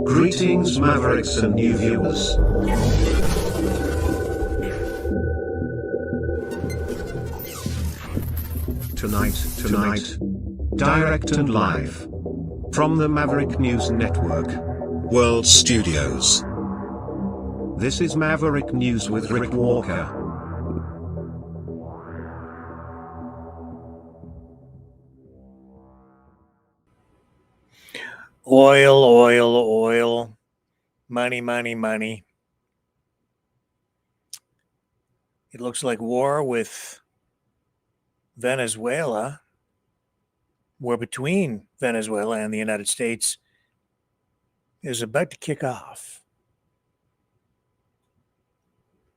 Greetings, Mavericks and new viewers. Tonight, direct and live from the Maverick News Network World Studios. This is Maverick News with Rick Walker. Oil. Money. It looks like war with Venezuela, war between Venezuela and the United States, is about to kick off.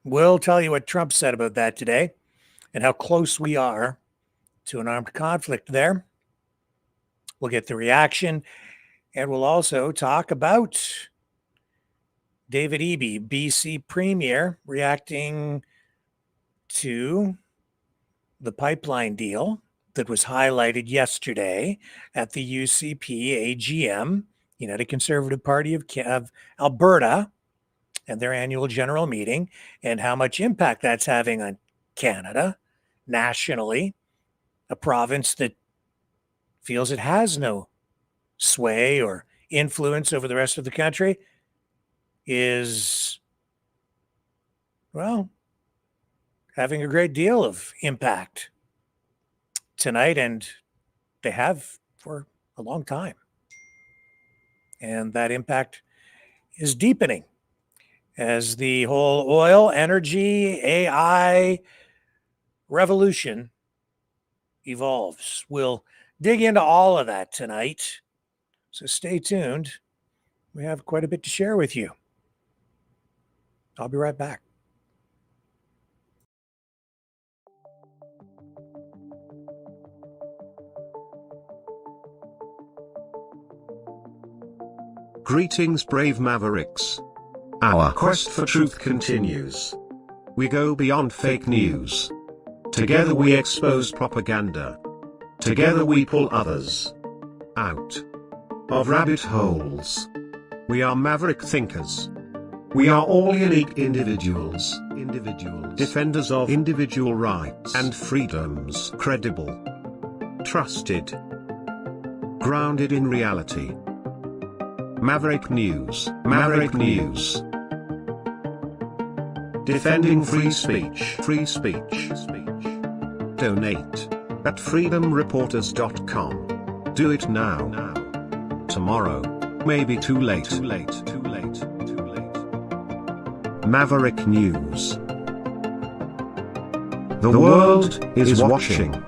We'll tell you what Trump said about that today and how close we are to an armed conflict there. We'll get the reaction, and we'll also talk about David Eby, BC Premier, reacting to the pipeline deal that was highlighted yesterday at the UCP AGM, United Conservative Party of Alberta, and their annual general meeting, and how much impact that's having on Canada nationally, a province that feels it has no sway or influence over the rest of the country, is, well, having a great deal of impact tonight, and they have for a long time. And that impact is deepening as the whole oil, energy, AI revolution evolves. We'll dig into all of that tonight, so stay tuned. We have quite a bit to share with you. I'll be right back. Greetings, brave Mavericks. Our quest for truth continues. We go beyond fake news. Together we expose propaganda. Together we pull others out of rabbit holes. We are Maverick thinkers. We are all unique individuals, defenders of individual rights and freedoms, credible, trusted, grounded in reality. Maverick News. Defending free speech. Donate at freedomreporters.com. Do it now. Tomorrow may be too late. Maverick News. The world is watching.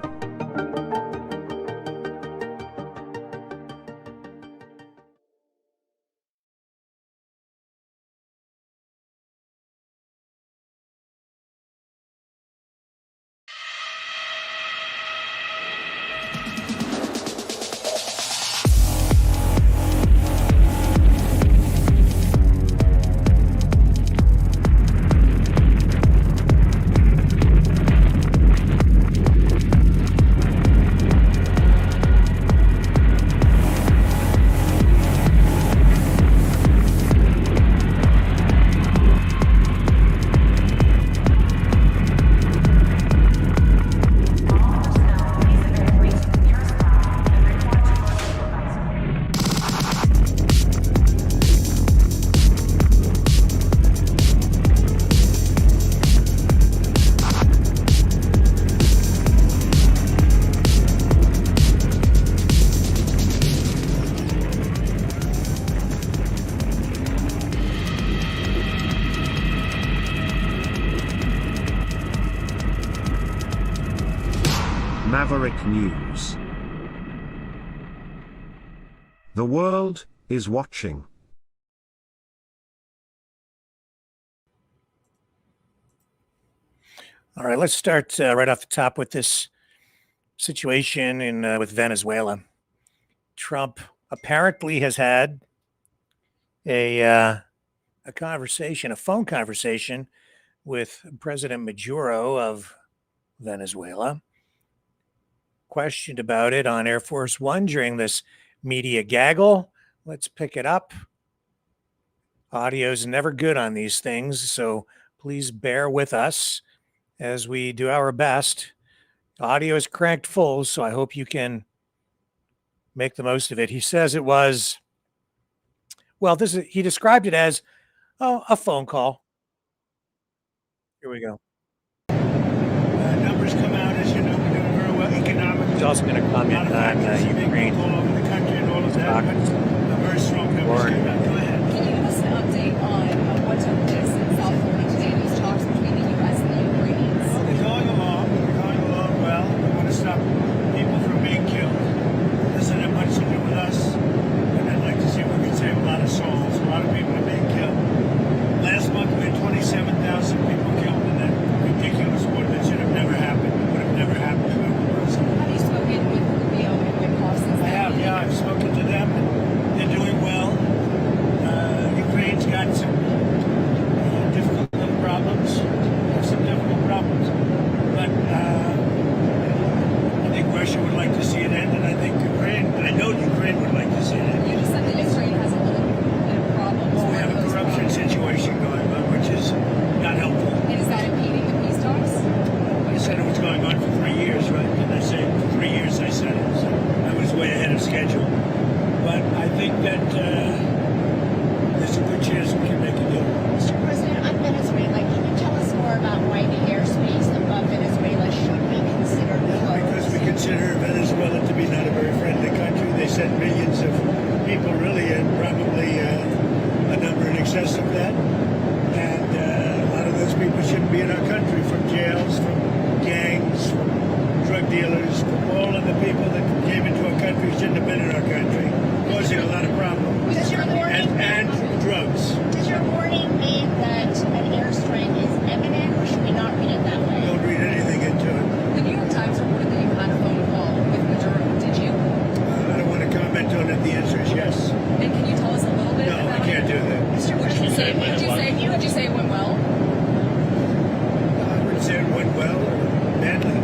Maverick News. The world is watching. All right, let's start right off the top with this situation with Venezuela. Trump apparently has had a conversation, a phone conversation with President Maduro of Venezuela. Questioned about it on Air Force One during this media gaggle. Let's pick it up. Audio is never good on these things, so please bear with us as we do our best. Audio is cranked full, so I hope you can make the most of it. He says it was, well, he described it as a phone call. Here we go. Numbers come out, as you know, we're doing very well economically. He's also going to comment on Ukraine. All over the country and all of that, but very strong numbers came out. Go ahead. Can you give us an update on what took place in South Florida today, these talks between the U.S. and the Ukrainians? Well, they're going along. They're going along well. We want to stop people from being killed. It doesn't have much to do with us. And I'd like to see if we can save a lot of souls. A lot of people are being killed. Last month we had 27,000 people killed in that ridiculous war that should have never happened. It would have never happened if it was. Have you spoken with Rubio and Whitcoff since then? I have, yeah. I've spoken to them. They're doing well. Ukraine's got some difficult little problems. Some difficult problems. But I think Russia would like to see it end, and I think I know Ukraine would like to see it end. You just said that Israel has a little bit of problems. Well, we have a corruption situation going on, which is not helpful. And is that impeding the peace talks? I said it was going on for 3 years, right? Didn't I say for 3 years I said it? So I was way ahead of schedule. But I think that there's a good chance we can make a deal. Mr. President, on Venezuela, can you tell us more about why the airspace above Venezuela should be considered closed? Because we consider Venezuela to be not a very friendly country. They send millions of people, really, and probably a number in excess of that. And a lot of those people shouldn't be in our country, from jails, from gangs, from drug dealers, from all of the people that came into our country shouldn't have been in our country, causing a lot of problems. Does your warning, And drugs. does your warning mean that an airstrike is imminent, or should we not read it that way? Don't read anything into it. The New York Times reported that you had a phone call with Maduro. Did you? I don't want to comment on it. The answer is yes. And can you tell us a little bit No, about I can't do that. Mr. Would you President, say it went well? I wouldn't say it went well or badly.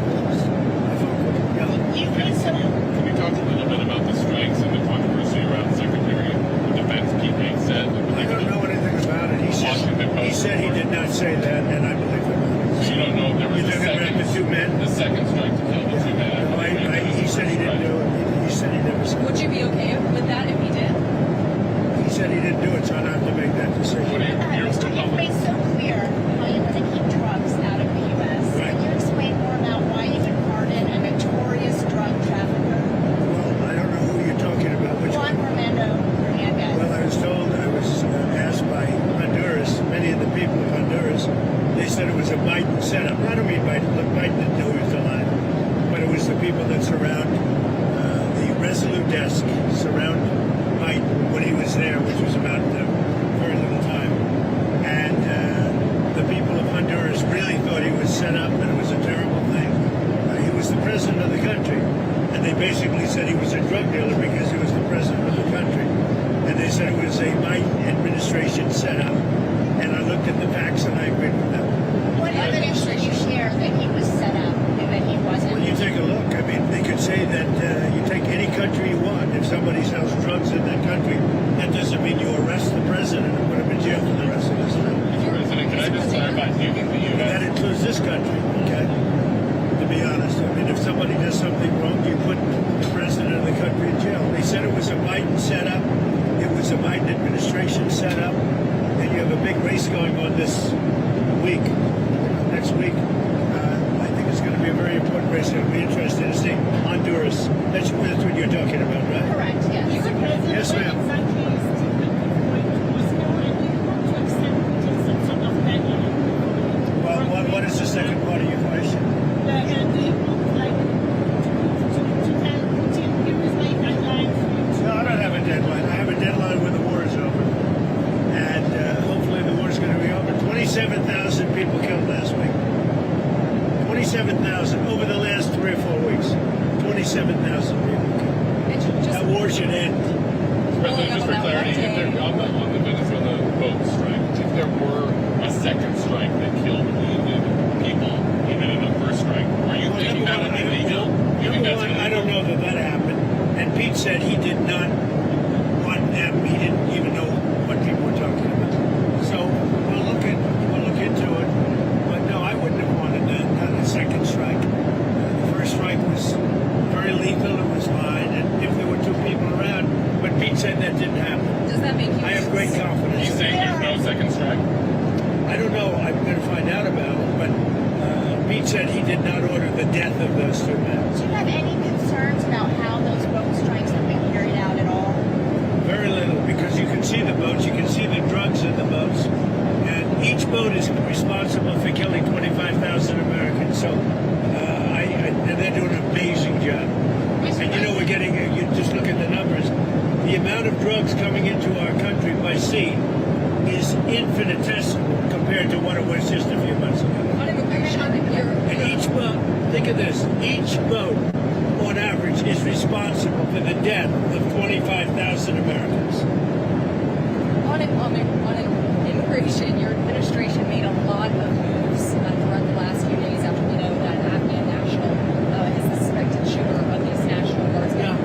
you think so? Can we talk a little bit about the strikes and the controversy around Secretary of Defense Pete Hegseth? I don't know anything about it. He said he did not say that, and I believe him. So you don't know if there was You're talking about the two men? the second strike to kill the two men. He said he didn't do it. He said he never said Would it. you be okay with that if he did? He said he didn't do it, so I don't have to make that decision. What do you- Mr. You've made so clear how you want to keep drugs out of the U.S. Right. Can you explain more about why you would pardon a notorious drug trafficker, Well, I don't know who you're talking about. Which Juan one? Fernando Hernandez? Well, I was told, I was asked by Honduras, many of the people of Honduras, they said it was a Biden setup. I don't mean Biden, look, Biden didn't know he was alive, but it was the people that surround the Resolute desk, surround Biden when he was there, which was about very little time. And the people of Honduras really thought he was set up and it was a terrible thing. He was the president of the country, and they basically said he was a drug dealer because he was the president of the country. And they said it was a Biden administration setup. And I looked at the facts and I agreed with them. What evidence did you share that he was set up and that he wasn't? Well, you take a look. I mean, they could say that you take any country you want. If somebody sells drugs in that country, that doesn't mean you arrest the president and put him in jail for the rest of his life. Mr. President, can I just clarify, do you think the And that U.S. includes this country, okay? To be honest. I mean, if somebody does something wrong, you put the president of the country in jail. They said it was a Biden setup. It was a Biden administration setup. And you have a big race going on this week, next week. I think it's going to be a very important race. It'll be interesting to see Honduras. That's what you're talking about, right? Correct, yes. Yes, ma'am. Well, what is the second part of your question? No, I don't have a deadline. I have a deadline when the war is over. And hopefully the war is going to be over. 27,000 people killed last week. 27,000 over the last 3 or 4 weeks. 27,000 people killed. That war should end. President, just for clarity, if there, on the Venezuela boat strike, if there were a second strike that killed wounded people, even in the first strike, are you thinking that would be legal? You think Number that's one, illegal? I don't know that happened. And Pete said he did not Pete said that didn't happen. Does that make you? I have great confidence. He's saying there's no second strike. I don't know. I'm going to find out about it. But Pete said he did not order the death of those two men. Do you have any concerns about how those boat strikes have been carried out at all? Very little, because you can see the boats, you can see the drugs in the boats, and each boat is responsible for killing 25,000 Americans. So, and they're doing an amazing job. And you know, we're getting, you just look at the numbers, the amount of drugs coming into our country by sea is infinitesimal compared to what it was just a few months ago. On immigration, And each boat, think of this, each boat on average is responsible for the death of 25,000 Americans. on immigration, your administration made a lot of moves throughout the last few days after we know that Afghan national is the suspected shooter of these National Guardsmen.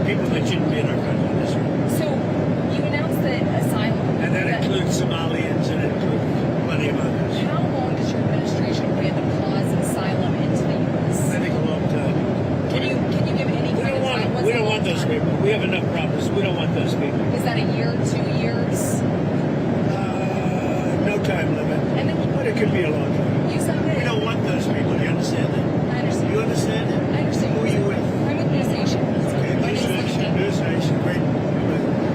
People that shouldn't be in our country. That's right. So you announced that asylum. And that includes Somalians and it includes plenty of others. How long does your administration plan to pause asylum into the U.S.? I think a long time. Can you give any We kind don't of want time? them. We don't want those people. We have enough problems. We don't want those people. Is that a year, 2 years? No time limit. And then But it could be a long time. you said that. We don't want those people. Do you understand that? I understand. You understand that? I understand. Who are you with? I'm with News Nation. Okay, My News name's Nation. Linda. News Nation. Great.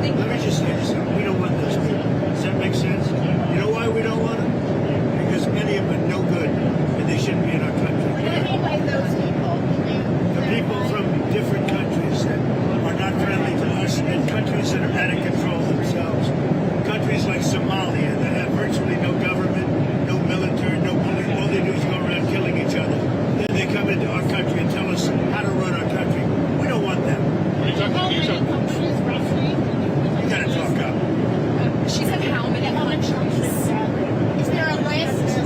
Thank Let you. me just say this. We don't want those people. Does that make sense? You know why we don't want them? Because many of them are no good and they shouldn't be in our What do country. you mean by those people? Can you The people clarify? from different countries that are not friendly to us and countries that are out of control themselves. Countries like Somalia that have virtually no government, no military, no police. All they do is go around killing each other. Then they come into our country and tell us how to run our country. We don't want them. What are you talking? How You many talking? countries roughly? You gotta talk up. She said how many How many countries? countries? Is there a list?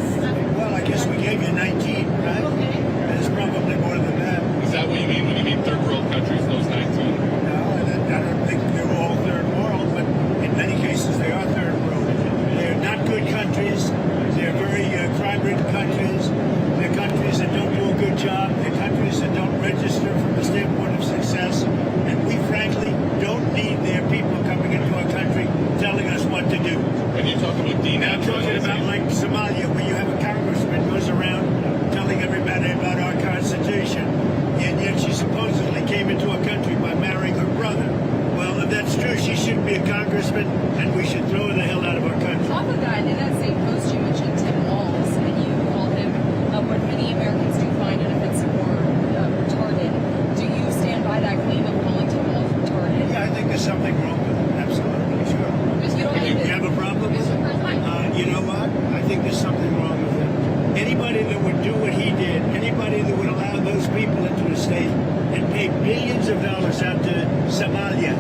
Well, I guess we gave you 19, right? Okay. There's probably more than that. Is that what you mean when you mean third world countries? Those 19. No, I don't think they're all third world, but in many cases they are third world. They're not good countries. They're very crime-ridden countries. They're countries that don't do a good job. They're countries that don't register from the standpoint of success. And we frankly don't need their people coming into our country telling us what to do. And you talk about Now I'm talking about denaturalization. like Somalia, where you have a congressman goes around telling everybody about our Constitution, and yet she supposedly came into our country by marrying her brother. Well, if that's true, she shouldn't be a congressman, and we should throw her the hell out of our country. Off of that, in that same post, you mentioned Tim Walz, and you called him what many Americans do find inoffensive or retarded. Do you stand by that claim of calling Tim Walz retarded? Yeah, I think there's something wrong with it. Absolutely, sure. Because you don't You think have a problem with it? You know what? I think there's something wrong with it. Anybody that would do what he did, anybody that would allow those people into the state and pay billions of dollars out to Somalia.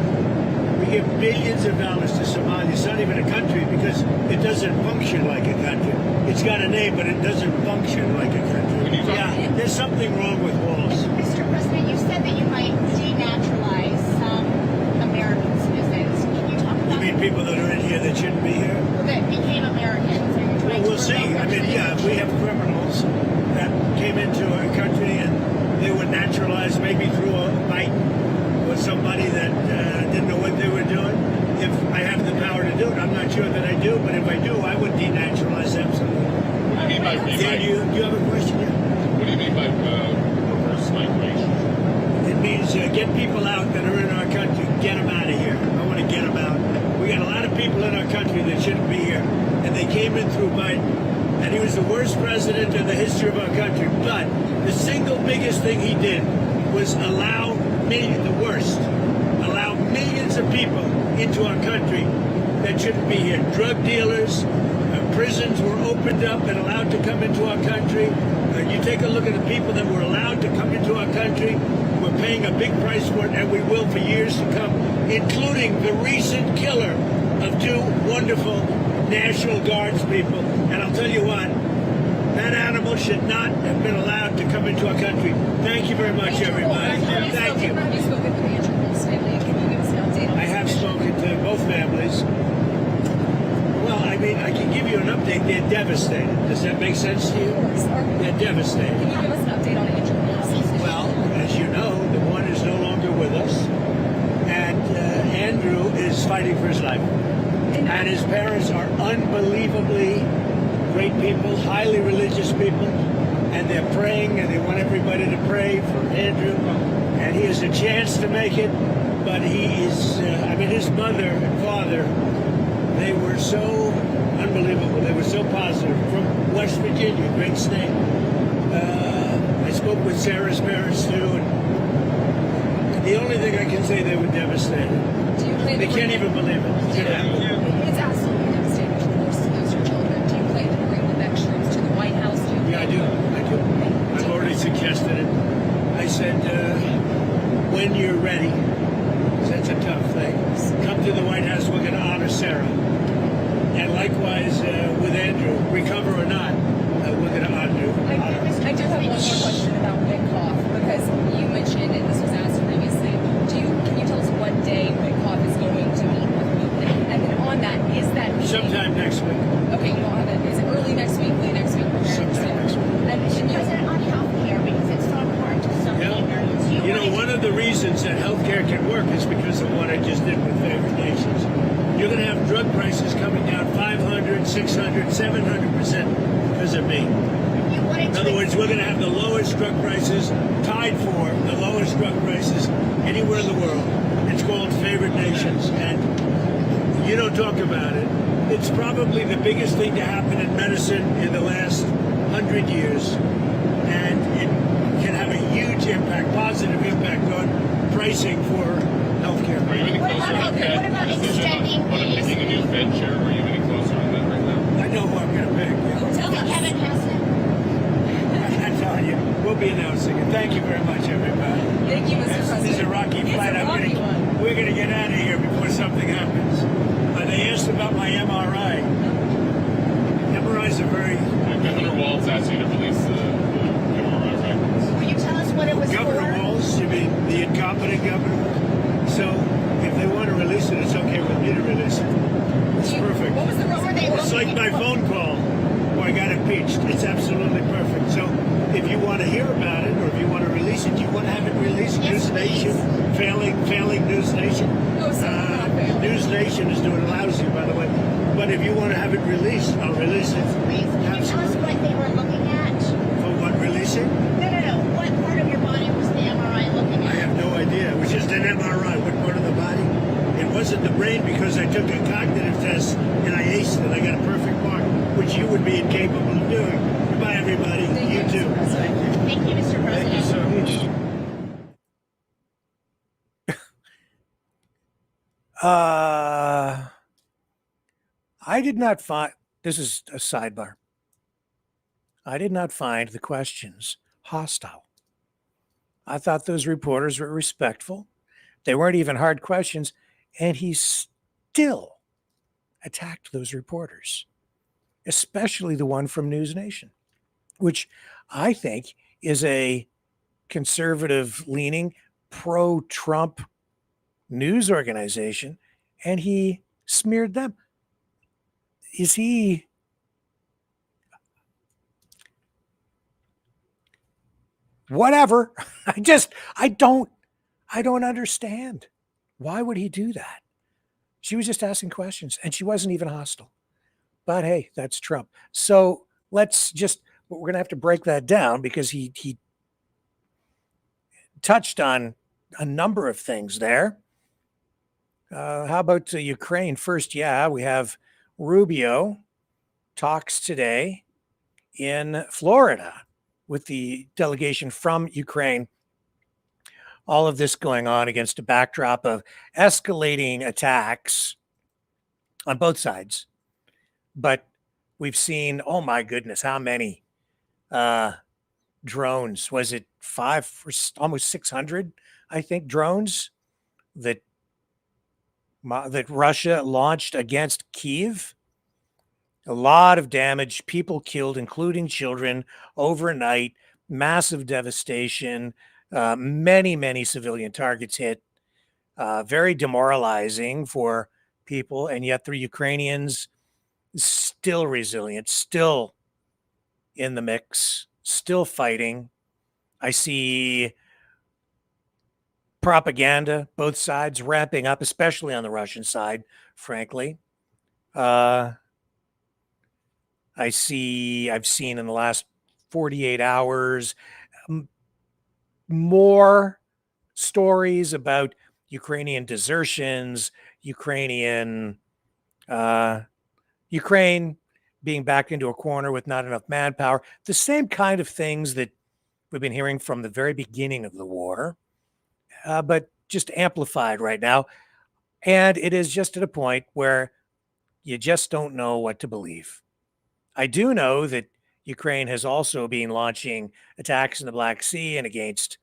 We give billions of dollars to Somalia. It's not even a country because it doesn't function like a country. It's got a name, but it doesn't function like a country. Yeah, there's something wrong with Walls. Mr. President, you said that you might denaturalize some American citizens. Can you talk You about mean people that are in here that shouldn't be here? that became Americans? Are you Well, trying to we'll see. revoke I their mean, yeah, we have criminals that came into our country and they were naturalized maybe through a fight with somebody that didn't know what they were doing. If I have the power to do it, I'm not sure that I do, but if I do, I would denaturalize absolutely. What do you mean by Dan, you have a question? Yeah. What do you mean by reverse migration? It means get people out that are in our country, get them out of here. I want to get them out. We got a lot of people in our country that shouldn't be here, and they came in through Biden, and he was the worst president in the history of our country. But the single biggest thing he did was allow millions of people into our country that shouldn't be here. Drug dealers, prisons were opened up and allowed to come into our country. You take a look at the people that were allowed to come into our country. We're paying a big price for it, and we will for years to come, including the recent killer of two wonderful National Guards people. And I'll tell you what, that animal should not have been allowed to come into our country. Thank you very much, everybody. Thank you. Have you spoken to the Andrew Walz family? Can you give us an update on I have spoken to both families. Well, I mean, I can give you an update. They're devastated. Does that make sense to you? They're devastated. Can you give us an update on Andrew Walz? Well, as you know, the one is no longer with us. And is fighting for his life. And his parents are unbelievably great people, highly religious people, and they're praying, and they want everybody to pray for Andrew. And he has a chance to make it, but he is, his mother and father, they were so unbelievable. They were so positive. From West Virginia, great state. I spoke with Sarah's parents, too, and the only thing I can say, they were devastated. Do you plan They to can't bring even believe it. It's absolutely devastating to lose your children. Do you plan to bring the Beck troops to the White House? Yeah, I do. I've already suggested it. I said, when you're ready, 'cause that's a tough thing, come to the White House. We're going to honor Sarah. And likewise with Andrew, recover or not, we're going to honor him. I do have one more question about Witkoff, because you mentioned, and this was asked previously, can you tell us what day Witkoff is going to meet with Putin? And then on that, is that meeting... Sometime next week. Okay, you don't have it. Is it early next week, late next week? Sometime next week. And President, on healthcare, because it's so hard to some Americans. You know, one of the reasons that healthcare can work is because of what I just did with favored nations. You're going to have drug prices coming down 500, 600, 700% because of me. In other words, we're going to have the lowest drug prices, tied for the lowest drug prices anywhere in the world. It's called favored nations, and you don't talk about it. It's probably the biggest thing to happen in medicine in the last 100 years, and it can have a huge impact, positive impact on pricing for healthcare. Are you any closer on Fed? What about extending on picking a new Fed chair? Are you any closer on that right now? I know who I'm going to pick. Kevin Hassan. I'm telling you, we'll be announcing it. Thank you very much, everybody. Thank you, Mr. President. This is a rocky flight. We're going to get out of here before something happens. They asked about my MRI. MRIs are very... Governor Walz asked you to release the MRI records. Will you tell us what it was Governor for? Walz, you mean the incompetent governor? So if they want to release it, it's okay with me to release it. It's perfect. What was the reason they were It's like my phone call where I got impeached. It's absolutely perfect. So if you want to hear about it, or if you want to release it, you want to have it released. Yes, News Nation, failing News Nation. No, sir, not failing. News Nation is doing lousy, by the way. But if you want to have it released, I'll release it. Please, can you tell us what they were looking at? For what, releasing? No. What part of your body was the MRI looking I at? have no idea. It was just an MRI. What part of the body? It wasn't the brain, because I took a cognitive test and I aced it. I got a perfect mark, which you would be incapable of doing. Goodbye, everybody. Thank you, too. Mr. President. Thank you, Mr. President. Thank you so much. I did not find, this is a sidebar. I did not find the questions hostile. I thought those reporters were respectful. They weren't even hard questions, and he still attacked those reporters, especially the one from News Nation, which I think is a conservative-leaning, pro-Trump news organization, and he smeared them. Is he... Whatever. I don't understand. Why would he do that? She was just asking questions, and she wasn't even hostile. But hey, that's Trump. So we're going to have to break that down, because he touched on a number of things there. How about Ukraine first? Yeah, we have Rubio talks today in Florida with the delegation from Ukraine. All of this going on against a backdrop of escalating attacks on both sides. But we've seen, oh my goodness, how many drones? Was it 5 or almost 600, I think, drones that Russia launched against Kyiv? A lot of damage, people killed, including children, overnight, massive devastation, many civilian targets hit, very demoralizing for people. And yet the Ukrainians still resilient, still in the mix, still fighting. I see propaganda, both sides ramping up, especially on the Russian side, frankly. I've seen in the last 48 hours more stories about Ukrainian desertions, Ukrainian Ukraine being backed into a corner with not enough manpower, the same kind of things that we've been hearing from the very beginning of the war, but just amplified right now. And it is just at a point where you just don't know what to believe. I do know that Ukraine has also been launching attacks in the Black Sea and against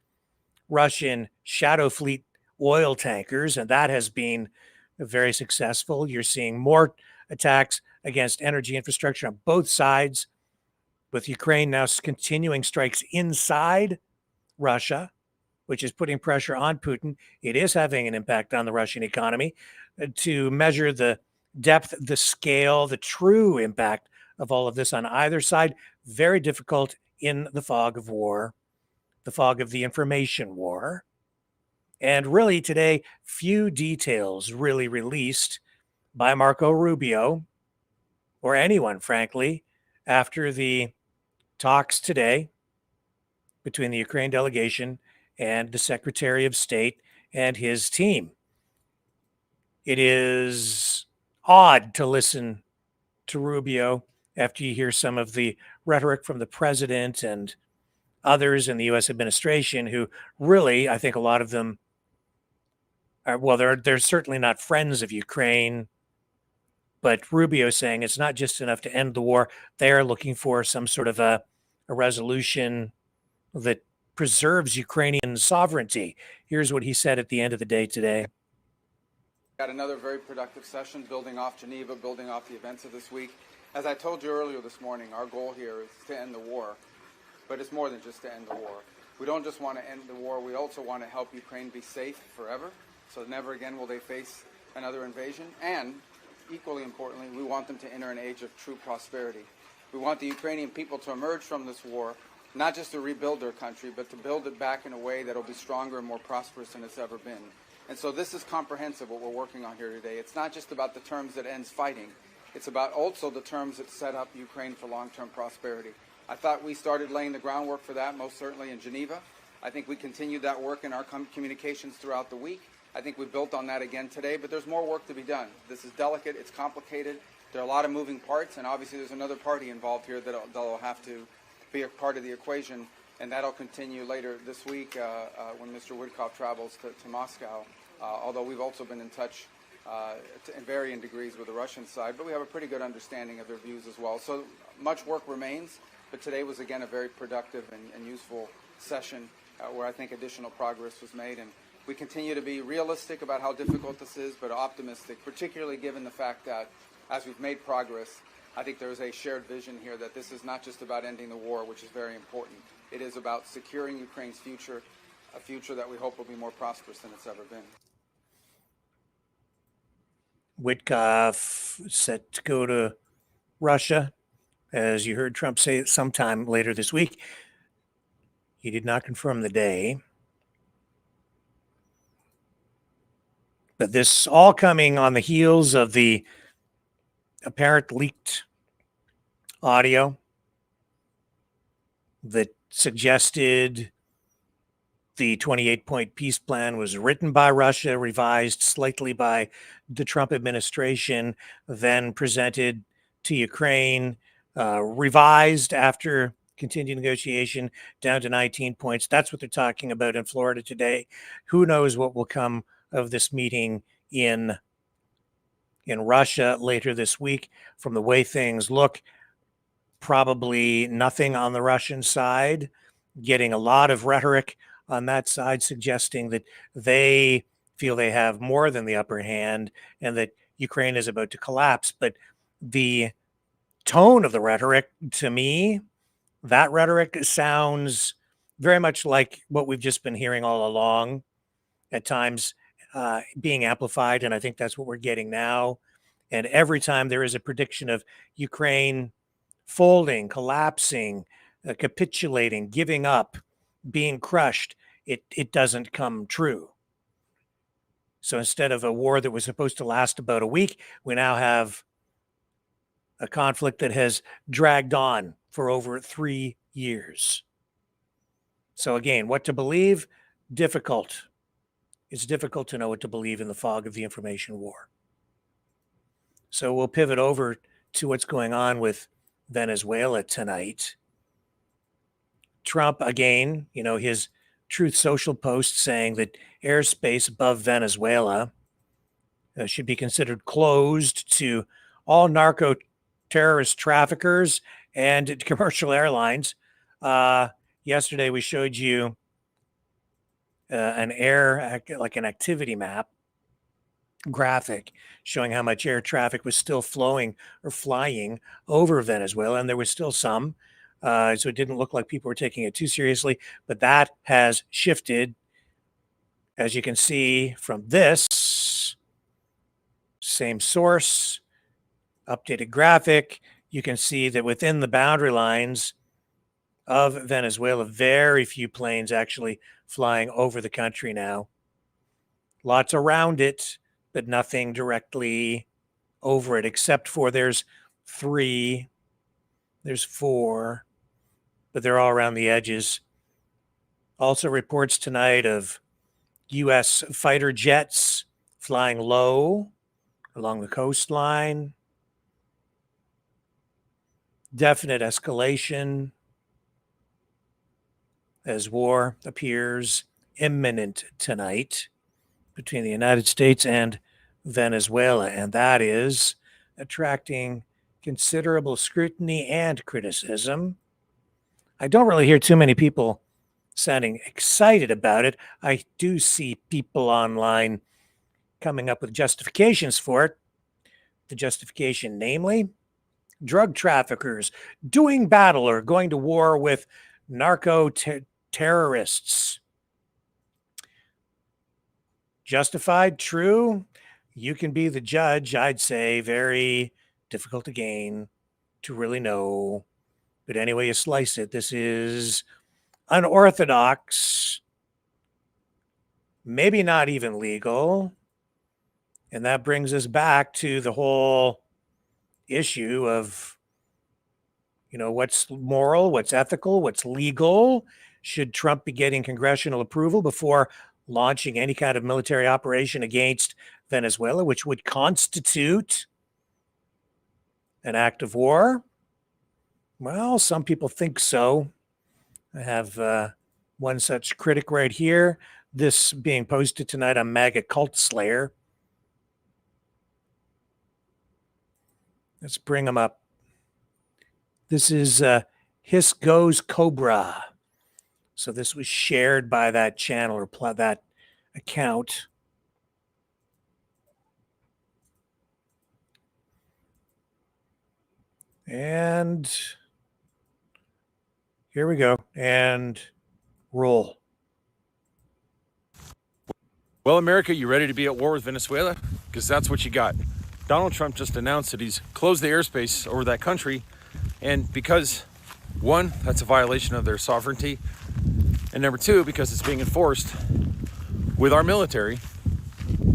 Russian shadow fleet oil tankers, and that has been very successful. You're seeing more attacks against energy infrastructure on both sides, with Ukraine now continuing strikes inside Russia, which is putting pressure on Putin. It is having an impact on the Russian economy. To measure the depth, the scale, the true impact of all of this on either side, very difficult in the fog of war, the fog of the information war. And really today, few details really released by Marco Rubio or anyone, frankly, after the talks today between the Ukraine delegation and the Secretary of State and his team. It is odd to listen to Rubio after you hear some of the rhetoric from the president and others in the U.S. administration who really, I think a lot of them are, well, they're certainly not friends of Ukraine, but Rubio saying it's not just enough to end the war. They are looking for some sort of a resolution that preserves Ukrainian sovereignty. Here's what he said at the end of the day today. Got another very productive session building off Geneva, building off the events of this week. As I told you earlier this morning, our goal here is to end the war, but it's more than just to end the war. We don't just want to end the war, we also want to help Ukraine be safe forever, so never again will they face another invasion, and equally importantly, we want them to enter an age of true prosperity. We want the Ukrainian people to emerge from this war, not just to rebuild their country, but to build it back in a way that will be stronger and more prosperous than it's ever been. And so this is comprehensive, what we're working on here today. It's not just about the terms that ends fighting. It's about also the terms that set up Ukraine for long-term prosperity. I thought we started laying the groundwork for that, most certainly in Geneva. I think we continued that work in our communications throughout the week. I think we built on that again today, but there's more work to be done. This is delicate, it's complicated. There are a lot of moving parts, and obviously there's another party involved here that'll have to be a part of the equation, and that'll continue later this week when Mr. Woodcock travels to Moscow. Although we've also been in touch in varying degrees with the Russian side, but we have a pretty good understanding of their views as well. So much work remains, but today was again a very productive and useful session where I think additional progress was made. And we continue to be realistic about how difficult this is, but optimistic, particularly given the fact that as we've made progress, I think there's a shared vision here that this is not just about ending the war, which is very important. It is about securing Ukraine's future, a future that we hope will be more prosperous than it's ever been. Witkoff set to go to Russia, as you heard Trump say sometime later this week. He did not confirm the day. But this all coming on the heels of the apparent leaked audio that suggested the 28-point peace plan was written by Russia, revised slightly by the Trump administration, then presented to Ukraine, revised after continued negotiation down to 19 points. That's what they're talking about in Florida today. Who knows what will come of this meeting in Russia later this week. From the way things look, probably nothing on the Russian side, getting a lot of rhetoric on that side suggesting that they feel they have more than the upper hand and that Ukraine is about to collapse. But the tone of the rhetoric, to me, that rhetoric sounds very much like what we've just been hearing all along, at times being amplified. And I think that's what we're getting now. And every time there is a prediction of Ukraine folding, collapsing, capitulating, giving up, being crushed, it doesn't come true. So instead of a war that was supposed to last about a week, we now have a conflict that has dragged on for over 3 years. So again, what to believe? Difficult. It's difficult to know what to believe in the fog of the information war. So we'll pivot over to what's going on with Venezuela tonight. Trump, again, his Truth Social post saying that airspace above Venezuela should be considered closed to all narco terrorist traffickers and commercial airlines. Yesterday, we showed you an activity map graphic showing how much air traffic was still flowing or flying over Venezuela, and there was still some. So it didn't look like people were taking it too seriously, but that has shifted. As you can see from this same source, updated graphic, you can see that within the boundary lines of Venezuela, very few planes actually flying over the country now. Lots around it, but nothing directly over it, except for there's 3, there's 4, but they're all around the edges. Also reports tonight of U.S. fighter jets flying low along the coastline. Definite escalation as war appears imminent tonight between the United States and Venezuela, and that is attracting considerable scrutiny and criticism. I don't really hear too many people sounding excited about it. I do see people online coming up with justifications for it. The justification, namely, drug traffickers doing battle or going to war with narco terrorists. Justified, true. You can be the judge. I'd say very difficult again to really know. But anyway you slice it, this is unorthodox, maybe not even legal. And that brings us back to the whole issue of, what's moral, what's ethical, what's legal. Should Trump be getting congressional approval before launching any kind of military operation against Venezuela, which would constitute an act of war? Well, some people think so. I have one such critic right here. This being posted tonight on MAGA Cult Slayer. Let's bring them up. This is Hiss Goes Cobra. So this was shared by that channel or that account. And here we go. And roll. Well, America, you ready to be at war with Venezuela? Because that's what you got. Donald Trump just announced that he's closed the airspace over that country. And because, 1, that's a violation of their sovereignty. And number 2, because it's being enforced with our military,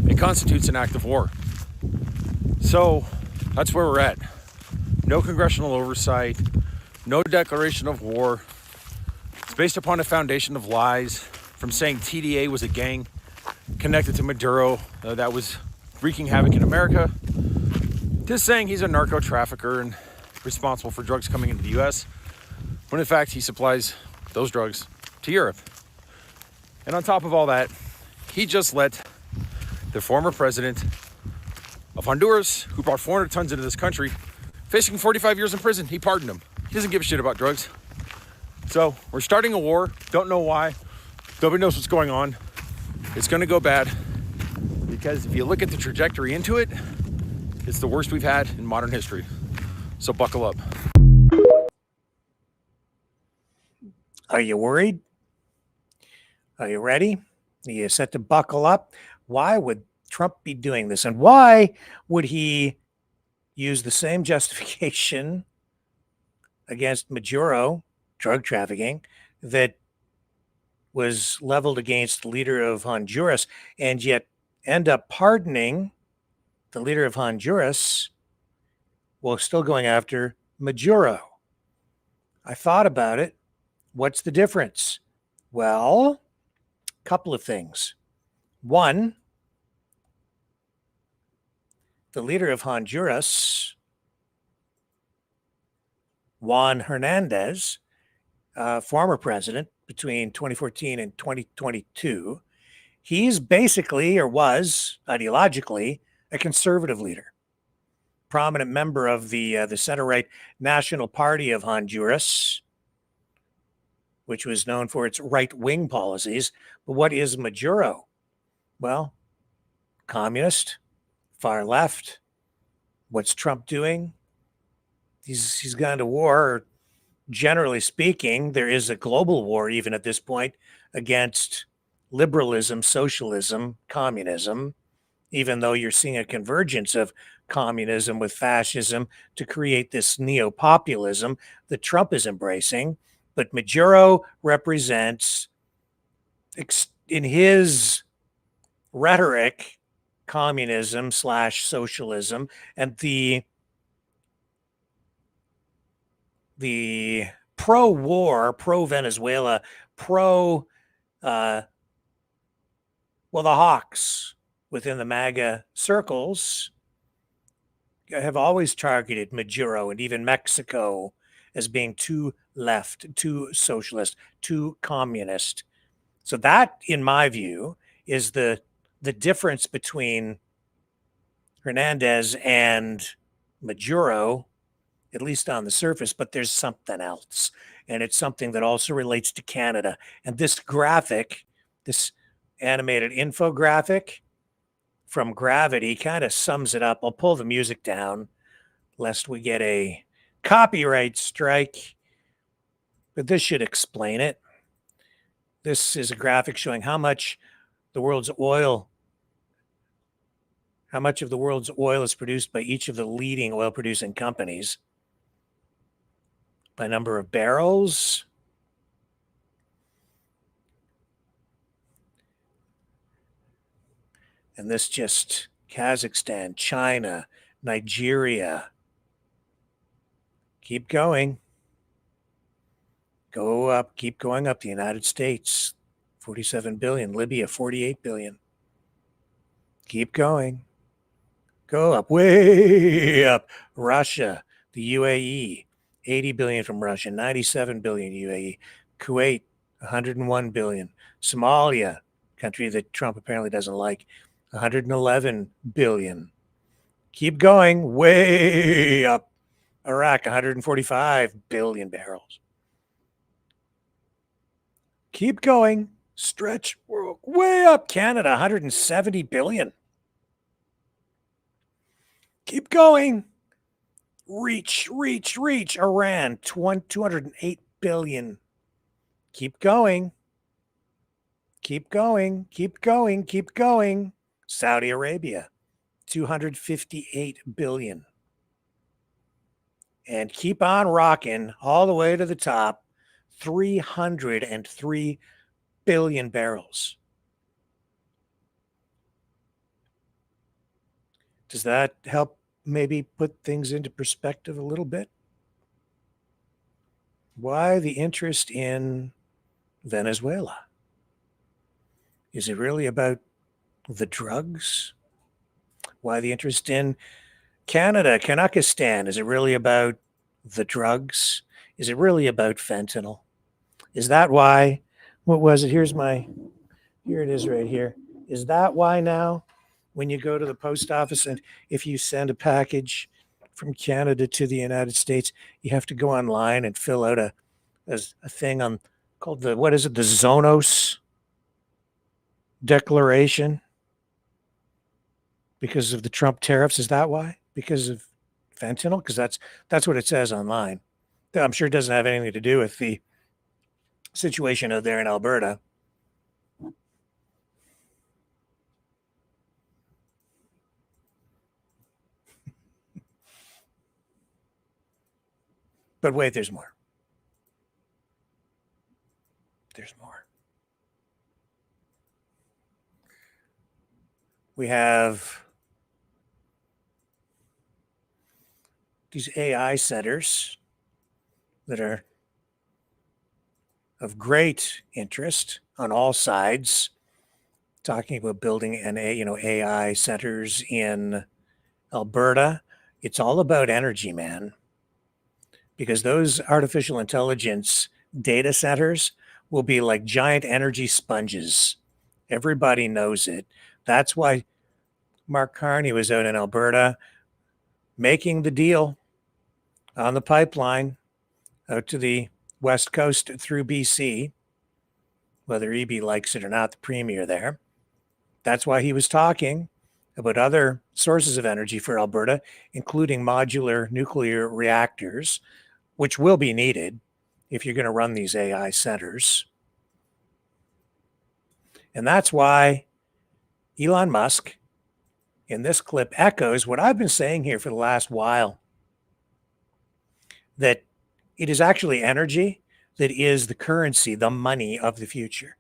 it constitutes an act of war. So that's where we're at. No congressional oversight, no declaration of war. It's based upon a foundation of lies from saying TDA was a gang connected to Maduro that was wreaking havoc in America, to saying he's a narco trafficker and responsible for drugs coming into the U.S., when in fact he supplies those drugs to Europe. And on top of all that, he just let the former president of Honduras, who brought 400 tons into this country, facing 45 years in prison. He pardoned him. He doesn't give a shit about drugs. So we're starting a war. Don't know why. Nobody knows what's going on. It's going to go bad because if you look at the trajectory into it, it's the worst we've had in modern history. So buckle up. Are you worried? Are you ready? Are you set to buckle up? Why would Trump be doing this? And why would he use the same justification against Maduro, drug trafficking, that was leveled against the leader of Honduras, and yet end up pardoning the leader of Honduras while still going after Maduro. I thought about it. What's the difference? Well, a couple of things. One, the leader of Honduras, Juan Hernandez, former president between 2014 and 2022, he's basically, or was ideologically, a conservative leader, prominent member of the center-right National Party of Honduras, which was known for its right-wing policies. But what is Maduro? Well, communist, far left. What's Trump doing? He's gone to war. Generally speaking, there is a global war, even at this point, against liberalism, socialism, communism, even though you're seeing a convergence of communism with fascism to create this neo-populism that Trump is embracing. But Maduro represents, in his rhetoric, communism / socialism, and the pro-war, pro-Venezuela, the hawks within the MAGA circles have always targeted Maduro and even Mexico as being too left, too socialist, too communist. So that, in my view, is the difference between Hernandez and Maduro, at least on the surface, but there's something else. And it's something that also relates to Canada. And this graphic, this animated infographic from Gravity kind of sums it up. I'll pull the music down lest we get a copyright strike, but this should explain it. This is a graphic showing how much of the world's oil is produced by each of the leading oil producing companies by number of barrels. And this just Kazakhstan, China, Nigeria. Keep going. Go up, keep going up. The United States, 47 billion. Libya, 48 billion. Keep going. Go up, way up. Russia, the UAE, 80 billion from Russia, 97 billion UAE. Kuwait, 101 billion. Somalia, country that Trump apparently doesn't like, 111 billion. Keep going, way up. Iraq, 145 billion barrels. Keep going, stretch way up. Canada, 170 billion. Keep going. Reach. Iran, 208 billion. Keep going. Keep going. Saudi Arabia, 258 billion. And keep on rocking all the way to the top, 303 billion barrels. Does that help maybe put things into perspective a little bit? Why the interest in Venezuela? Is it really about the drugs? Why the interest in Canada, Kazakhstan? Is it really about the drugs? Is it really about fentanyl? Is that why? What was it? Here it is right here. Is that why now when you go to the post office and if you send a package from Canada to the United States, you have to go online and fill out a thing called the Zonos Declaration because of the Trump tariffs? Is that why? Because of fentanyl? Because that's what it says online. I'm sure it doesn't have anything to do with the situation out there in Alberta. But wait, there's more. There's more. we have these AI centers that are of great interest on all sides, talking about building AI centers in Alberta. It's all about energy, man, because those artificial intelligence data centers will be like giant energy sponges. Everybody knows it. That's why Mark Carney was out in Alberta making the deal on the pipeline out to the West Coast through BC, whether Eby likes it or not, the premier there. That's why he was talking about other sources of energy for Alberta, including modular nuclear reactors, which will be needed if you're going to run these AI centers. And that's why Elon Musk in this clip echoes what I've been saying here for the last while, that it is actually energy that is the currency, the money of the future,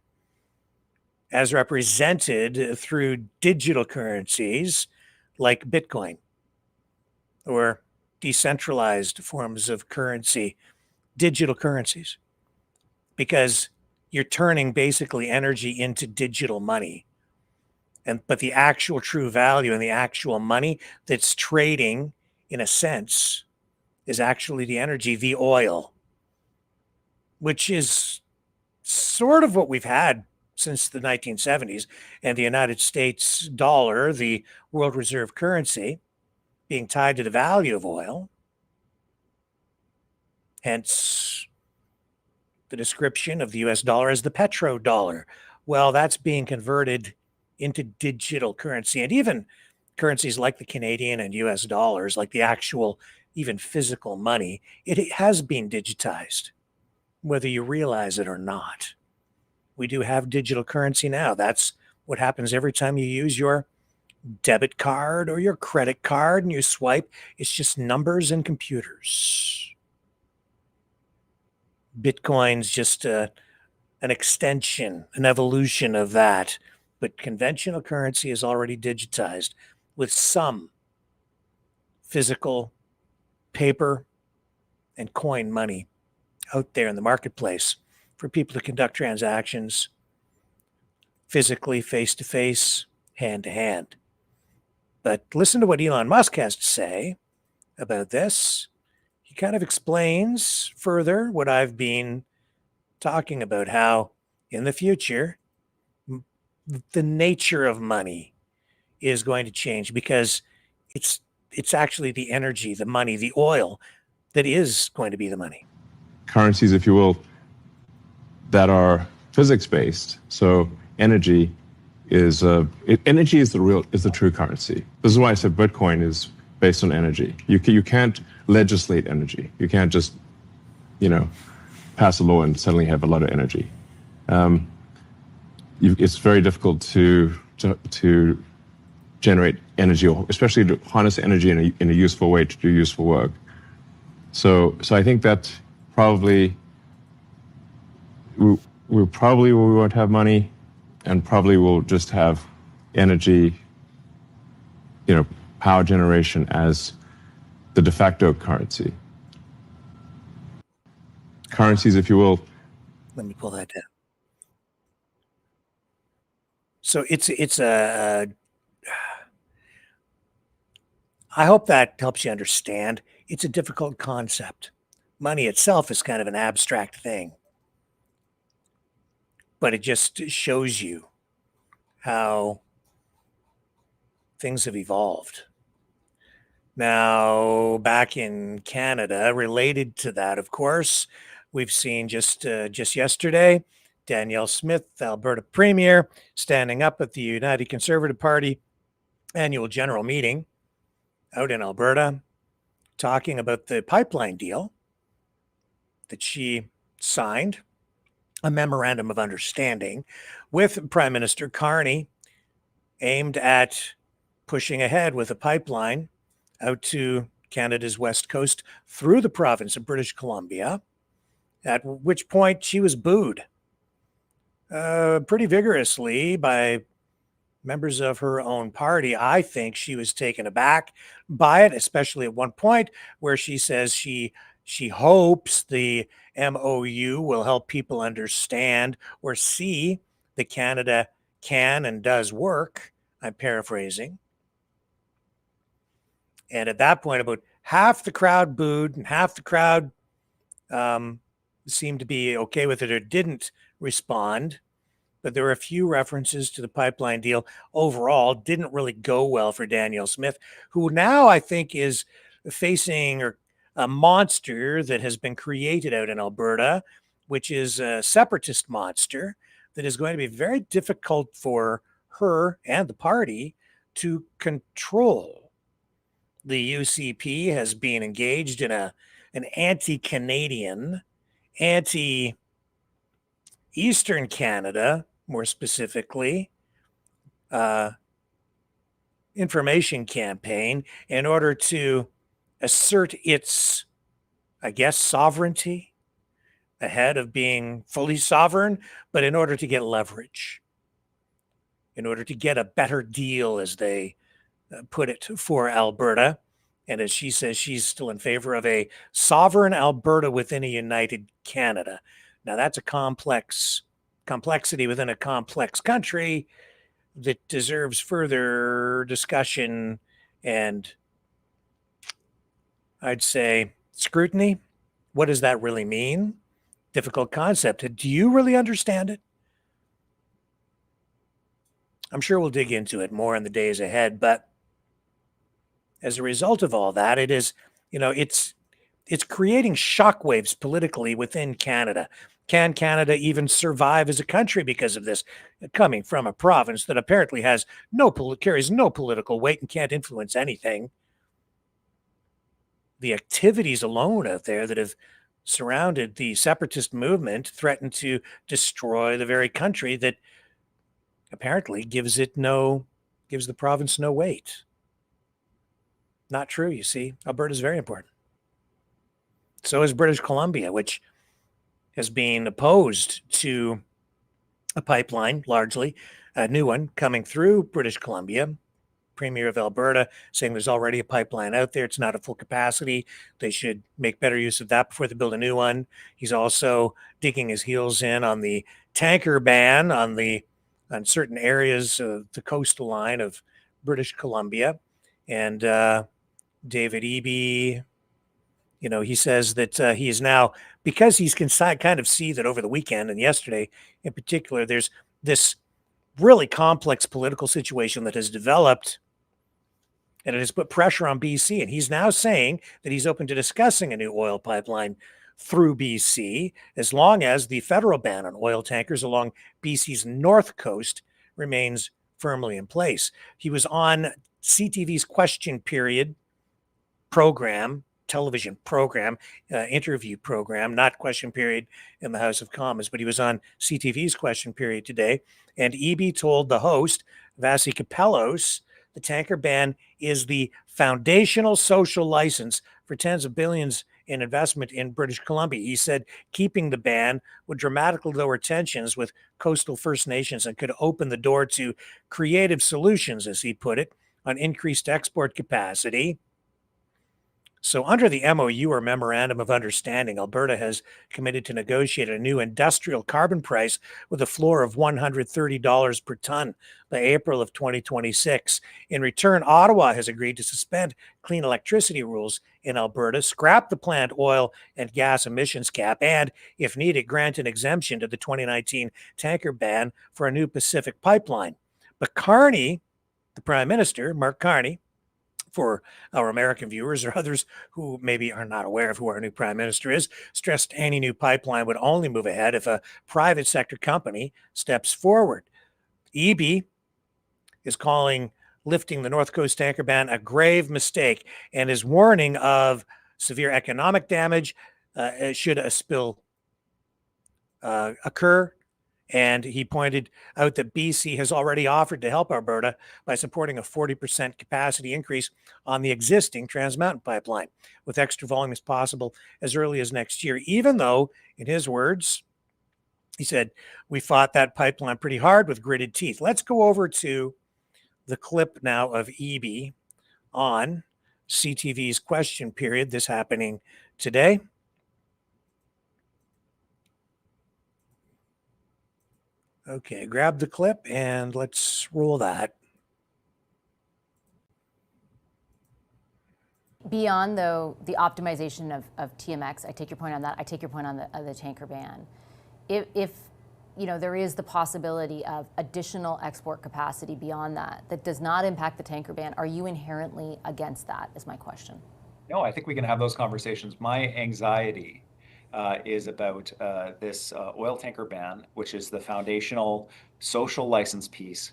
as represented through digital currencies like Bitcoin or decentralized forms of currency, digital currencies, because you're turning basically energy into digital money. But the actual true value and the actual money that's trading, in a sense, is actually the energy, the oil, which is sort of what we've had since the 1970s, and the United States dollar, the world reserve currency, being tied to the value of oil. Hence the description of the US dollar as the petrodollar. Well, that's being converted into digital currency, and even currencies like the Canadian and US dollars, like the actual, even physical money, it has been digitized, whether you realize it or not. We do have digital currency now. That's what happens every time you use your debit card or your credit card and you swipe. It's just numbers and computers. Bitcoin's just an extension, an evolution of that. But conventional currency is already digitized with some physical paper and coin money out there in the marketplace for people to conduct transactions physically, face-to-face, hand-to-hand. But listen to what Elon Musk has to say about this. He kind of explains further what I've been talking about, how in the future, the nature of money is going to change, because it's actually the energy, the money, the oil that is going to be the money. Currencies, if you will, that are physics-based. So energy is the true currency. This is why I said Bitcoin is based on energy. You can't legislate energy. You can't just, pass a law and suddenly have a lot of energy. It's very difficult to generate energy, or especially to harness energy in a useful way to do useful work. So I think that probably we won't have money, and probably we'll just have energy, power generation as the de facto currency. Currencies, if you will. Let me pull that down. So it's a I hope that helps you understand. It's a difficult concept. Money itself is kind of an abstract thing, but it just shows you how things have evolved. Now, back in Canada, related to that, of course, we've seen just yesterday, Danielle Smith, Alberta Premier, standing up at the United Conservative Party annual general meeting out in Alberta, talking about the pipeline deal that she signed, a memorandum of understanding with Prime Minister Carney, aimed at pushing ahead with a pipeline out to Canada's west coast through the province of British Columbia, at which point she was booed pretty vigorously by members of her own party. I think she was taken aback by it, especially at one point where she says she hopes the MOU will help people understand or see that Canada can and does work. I'm paraphrasing. And at that point, about half the crowd booed and half the crowd seemed to be okay with it or didn't respond. But there were a few references to the pipeline deal. Overall, didn't really go well for Danielle Smith, who now I think is facing a monster that has been created out in Alberta, which is a separatist monster that is going to be very difficult for her and the party to control. The UCP has been engaged in an anti-Canadian, anti-Eastern Canada, more specifically, information campaign in order to assert its, I guess, sovereignty ahead of being fully sovereign, but in order to get leverage, in order to get a better deal, as they put it, for Alberta. And as she says, she's still in favor of a sovereign Alberta within a united Canada. Now, that's a complexity within a complex country that deserves further discussion and, I'd say, scrutiny. What does that really mean? Difficult concept. Do you really understand it? I'm sure we'll dig into it more in the days ahead, but as a result of all that, it is, it's creating shockwaves politically within Canada. Can Canada even survive as a country because of this? Coming from a province that apparently carries no political weight and can't influence anything. The activities alone out there that have surrounded the separatist movement threaten to destroy the very country that apparently gives the province no weight. Not true, you see. Alberta is very important. So is British Columbia, which has been opposed to a pipeline, largely, a new one coming through British Columbia. Premier of Alberta saying there's already a pipeline out there. It's not at full capacity. They should make better use of that before they build a new one. He's also digging his heels in on the tanker ban on certain areas of the coastal line of British Columbia. And David Eby, he says that he is now, because he's kind of see that over the weekend and yesterday in particular, there's this really complex political situation that has developed, and it has put pressure on BC. And he's now saying that he's open to discussing a new oil pipeline through BC, as long as the federal ban on oil tankers along BC's north coast remains firmly in place. He was on CTV's Question Period television program, interview program, not Question Period in the House of Commons, but he was on CTV's Question Period today. And Eby told the host, Vasi Kapelos, the tanker ban is the foundational social license for tens of billions in investment in British Columbia. He said keeping the ban would dramatically lower tensions with coastal First Nations and could open the door to creative solutions, as he put it, on increased export capacity. So under the MOU, or Memorandum of Understanding, Alberta has committed to negotiate a new industrial carbon price with a floor of $130 per ton by April of 2026. In return, Ottawa has agreed to suspend clean electricity rules in Alberta, scrap the planned oil and gas emissions cap, and, if needed, grant an exemption to the 2019 tanker ban for a new Pacific pipeline. But Carney, the Prime Minister, Mark Carney, for our American viewers or others who maybe are not aware of who our new prime minister is, stressed any new pipeline would only move ahead if a private sector company steps forward. Eby is calling lifting the North Coast tanker ban a grave mistake and is warning of severe economic damage should a spill occur. And he pointed out that BC has already offered to help Alberta by supporting a 40% capacity increase on the existing Trans Mountain pipeline, with extra volume as possible as early as next year, even though, in his words, he said, we fought that pipeline pretty hard with gritted teeth. Let's go over to the clip now of Eby on CTV's Question Period, this happening today. Okay, grab the clip and let's roll that. Beyond, though, the optimization of TMX, I take your point on that. I take your point on the tanker ban. If there is the possibility of additional export capacity beyond that does not impact the tanker ban, are you inherently against that, is my question. No, I think we can have those conversations. My anxiety is about this oil tanker ban, which is the foundational social license piece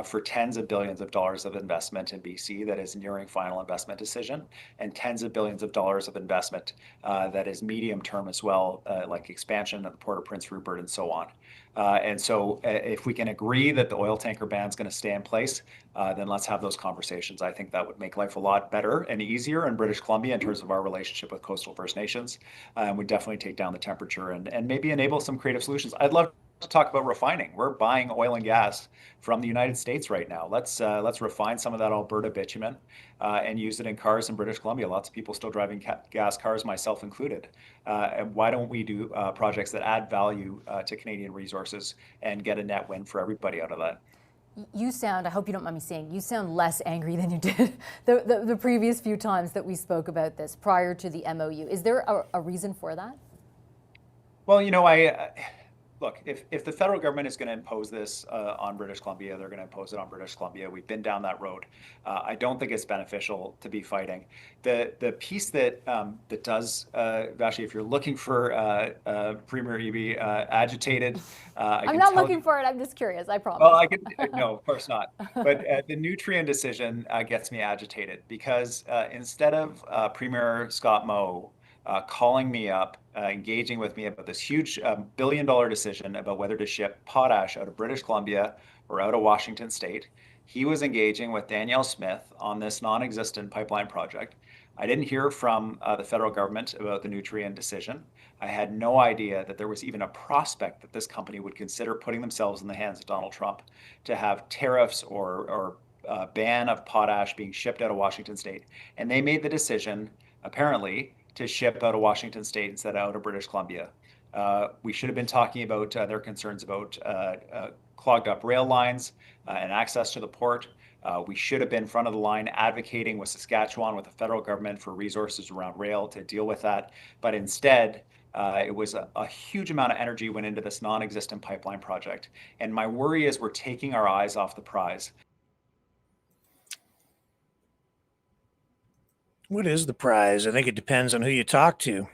for tens of billions of dollars of investment in BC that is nearing final investment decision, and tens of billions of dollars of investment that is medium term as well, like expansion at the Port of Prince Rupert and so on. And so if we can agree that the oil tanker ban is going to stay in place, then let's have those conversations. I think that would make life a lot better and easier in British Columbia in terms of our relationship with coastal First Nations. And we definitely take down the temperature and maybe enable some creative solutions. I'd love to talk about refining. We're buying oil and gas from the United States right now. Let's refine some of that Alberta bitumen and use it in cars in British Columbia. Lots of people still driving gas cars, myself included. And why don't we do projects that add value to Canadian resources and get a net win for everybody out of that? You sound, I hope you don't mind me saying, you sound less angry than you did the previous few times that we spoke about this prior to the MOU. Is there a reason for that? Well, look, if the federal government is going to impose this on British Columbia, they're going to impose it on British Columbia. We've been down that road. I don't think it's beneficial to be fighting. The piece that does, Vashi, if you're looking for Premier Eby agitated, I'm not looking for it. I'm just curious. I promise. Well, no, of course not. But the Nutrien decision gets me agitated because instead of Premier Scott Moe calling me up, engaging with me about this huge billion-dollar decision about whether to ship potash out of British Columbia or out of Washington State. He was engaging with Danielle Smith on this non-existent pipeline project. I didn't hear from the federal government about the Nutrien decision. I had no idea that there was even a prospect that this company would consider putting themselves in the hands of Donald Trump to have tariffs or ban of potash being shipped out of Washington State. And they made the decision, apparently, to ship out of Washington State instead of out of British Columbia. We should have been talking about their concerns about clogged up rail lines and access to the port. We should have been front of the line advocating with Saskatchewan, with the federal government for resources around rail to deal with that. But instead, it was a huge amount of energy went into this non-existent pipeline project. And my worry is we're taking our eyes off the prize. What is the prize? I think it depends on who you talk to.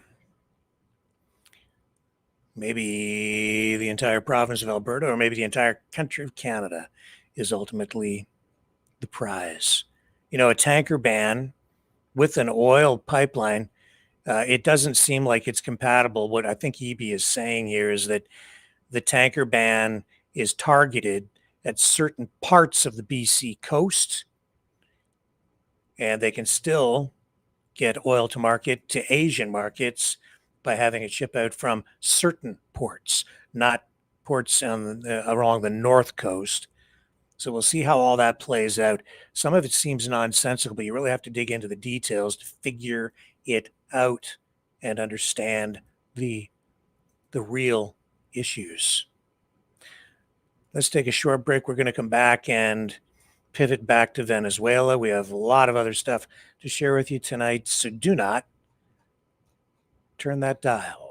Maybe the entire province of Alberta, or maybe the entire country of Canada is ultimately the prize. A tanker ban with an oil pipeline, it doesn't seem like it's compatible. What I think Eby is saying here is that the tanker ban is targeted at certain parts of the BC coast, and they can still get oil to market to Asian markets by having it ship out from certain ports, not ports along the north coast. So we'll see how all that plays out. Some of it seems nonsensical, but you really have to dig into the details to figure it out and understand the real issues. Let's take a short break. We're going to come back and pivot back to Venezuela. We have a lot of other stuff to share with you tonight, so do not turn that dial.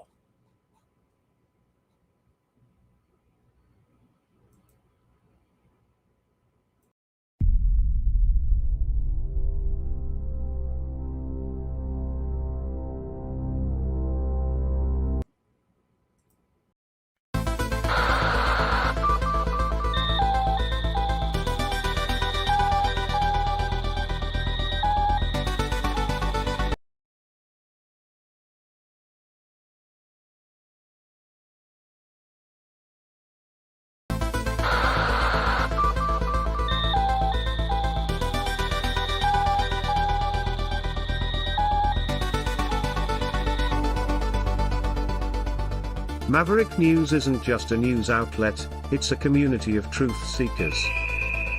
Maverick News isn't just a news outlet, it's a community of truth seekers.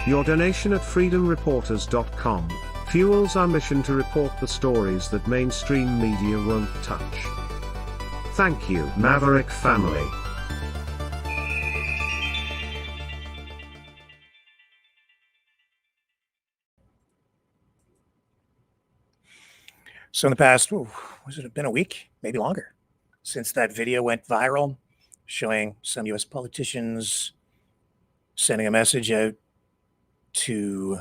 Your donation at freedomreporters.com fuels our mission to report the stories that mainstream media won't touch. Thank you, Maverick family. So in the past, was it been a week, maybe longer, since that video went viral showing some U.S. politicians sending a message out to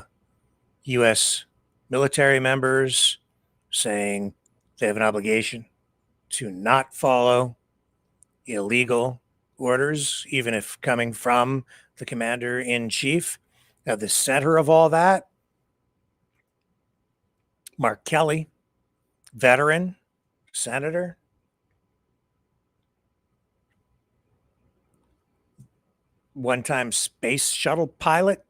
U.S. military members saying they have an obligation to not follow illegal orders, even if coming from the commander-in-chief. At the center of all that, Mark Kelly, veteran, senator, one-time space shuttle pilot.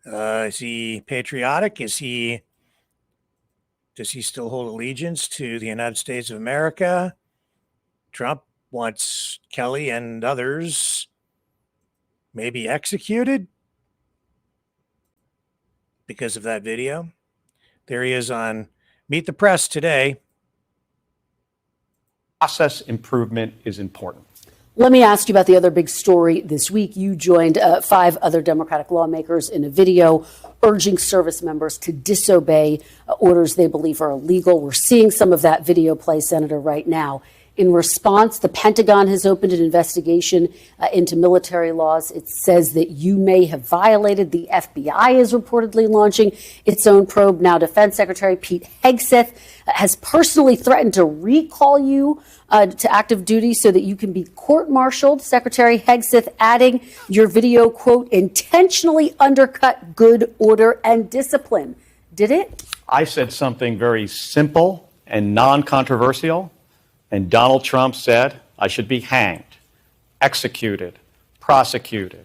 Is he patriotic? Does he still hold allegiance to the United States of America? Trump wants Kelly and others maybe executed because of that video. There he is on Meet the Press today. Process improvement is important. Let me ask you about the other big story this week. You joined 5 other Democratic lawmakers in a video urging service members to disobey orders they believe are illegal. We're seeing some of that video play, Senator, right now. In response, the Pentagon has opened an investigation into military laws. It says that you may have violated. The FBI is reportedly launching its own probe. Now, Defense Secretary Pete Hegseth has personally threatened to recall you to active duty so that you can be court-martialed. Secretary Hegseth adding your video, quote, intentionally undercut good order and discipline. Did it? I said something very simple and non-controversial. And Donald Trump said I should be hanged, executed, prosecuted.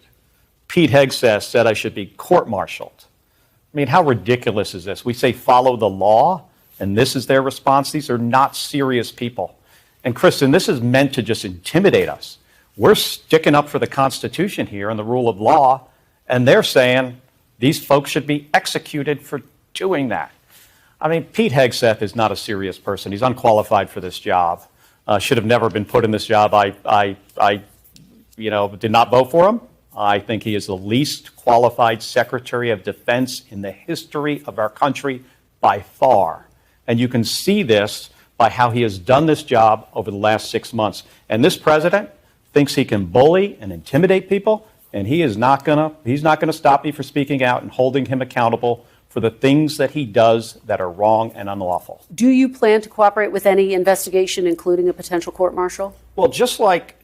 Pete Hegseth said I should be court-martialed. I mean, how ridiculous is this? We say follow the law, and this is their response. These are not serious people. And Kristen, this is meant to just intimidate us. We're sticking up for the Constitution here and the rule of law, and they're saying these folks should be executed for doing that. I mean, Pete Hegseth is not a serious person. He's unqualified for this job. Should have never been put in this job. I did not vote for him. I think he is the least qualified Secretary of Defense in the history of our country by far. And you can see this by how he has done this job over the last 6 months. And this president thinks he can bully and intimidate people, and he's not gonna stop me from speaking out and holding him accountable for the things that he does that are wrong and unlawful. Do you plan to cooperate with any investigation, including a potential court-martial? Well, just like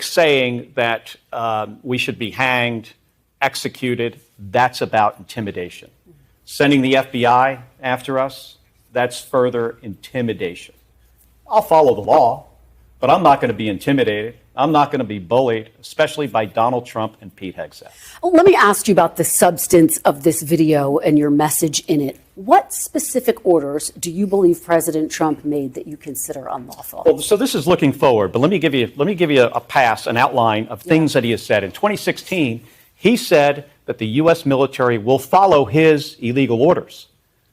saying that we should be hanged, executed, that's about intimidation. Sending the FBI after us, that's further intimidation. I'll follow the law, but I'm not going to be intimidated. I'm not going to be bullied, especially by Donald Trump and Pete Hegseth. Let me ask you about the substance of this video and your message in it. What specific orders do you believe President Trump made that you consider unlawful? Well, so this is looking forward, but let me give you a pass, an outline of things that he has said. In 2016, he said that the U.S. military will follow his illegal orders.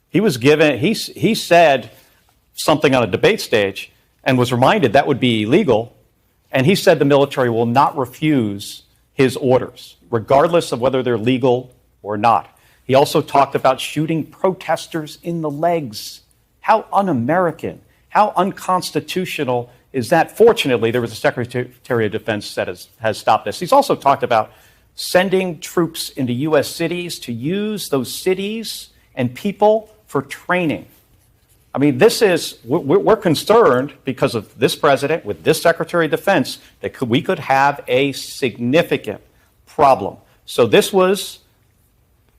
He said something on a debate stage and was reminded that would be illegal. And he said the military will not refuse his orders, regardless of whether they're legal or not. He also talked about shooting protesters in the legs. How un-American, how unconstitutional is that? Fortunately, there was a Secretary of Defense that has stopped this. He's also talked about sending troops into U.S. cities to use those cities and people for training. I mean, we're concerned because of this president with this Secretary of Defense that we could have a significant problem. So this was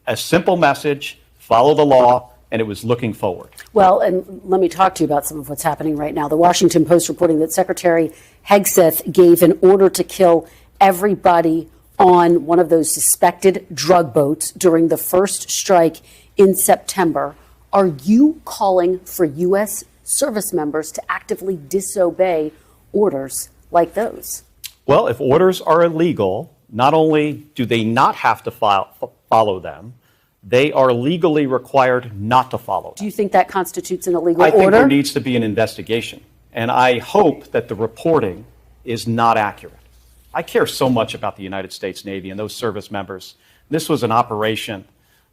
a simple message, follow the law, and it was looking forward. Well, and let me talk to you about some of what's happening right now. The Washington Post reporting that Secretary Hegseth gave an order to kill everybody on one of those suspected drug boats during the first strike in September. Are you calling for U.S. service members to actively disobey orders like those? Well, if orders are illegal, Not only do they not have to follow them, they are legally required not to follow them. Do you think that constitutes an illegal I think order? there needs to be an investigation, and I hope that the reporting is not accurate. I care so much about the United States Navy and those service members. This was an operation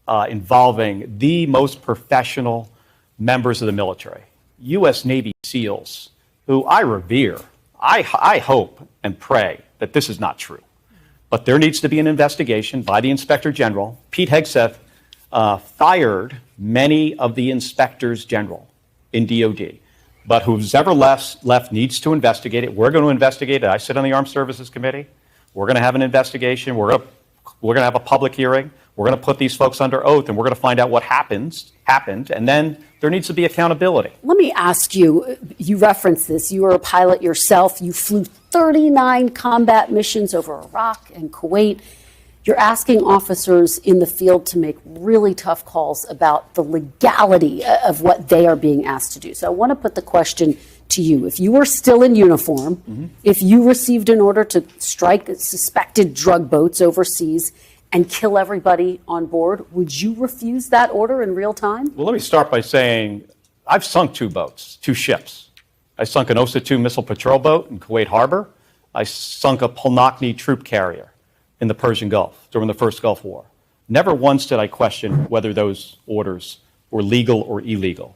involving the most professional members of the military, U.S. Navy SEALs, who I revere. I hope and pray that this is not true. But there needs to be an investigation by the Inspector General. Pete Hegseth fired many of the inspectors general in DOD. But who's ever left needs to investigate it. We're going to investigate it. I sit on the Armed Services Committee. We're going to have an investigation. We're going to have a public hearing. We're going to put these folks under oath, and we're going to find out what happened, and then there needs to be accountability. Let me ask you, you referenced this. You were a pilot yourself. You flew 39 combat missions over Iraq and Kuwait. You're asking officers in the field to make really tough calls about the legality of what they are being asked to do. So I want to put the question to you. If you were still in uniform, if you received an order to strike suspected drug boats overseas and kill everybody on board, would you refuse that order in real time? Well, let me start by saying I've sunk 2 boats, 2 ships. I sunk an OSA-2 missile patrol boat in Kuwait Harbor. I sunk a Polnokny troop carrier in the Persian Gulf during the first Gulf War. Never once did I question whether those orders were legal or illegal.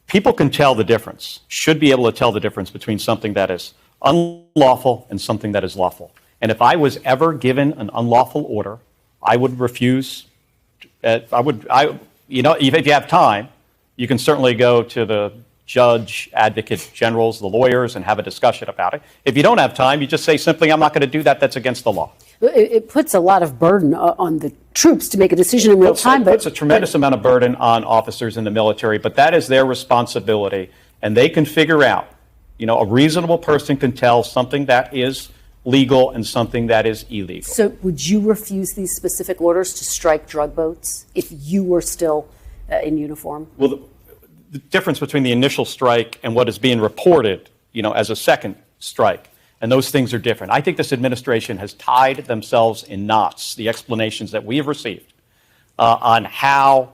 People can tell the difference, should be able to tell the difference between something that is unlawful and something that is lawful. And if I was ever given an unlawful order, I would refuse. If you have time, you can certainly go to the judge, advocate generals, the lawyers, and have a discussion about it. If you don't have time, you just say simply, I'm not going to do that. That's against the law. It puts a lot of burden on the troops to make a decision in real time. It puts a tremendous amount of burden on officers in the military, but that is their responsibility, and they can figure out, a reasonable person can tell something that is legal and something that is illegal. So would you refuse these specific orders to strike drug boats if you were still in uniform? Well, the difference between the initial strike and what is being reported, as a second strike, and those things are different. I think this administration has tied themselves in knots, the explanations that we have received on how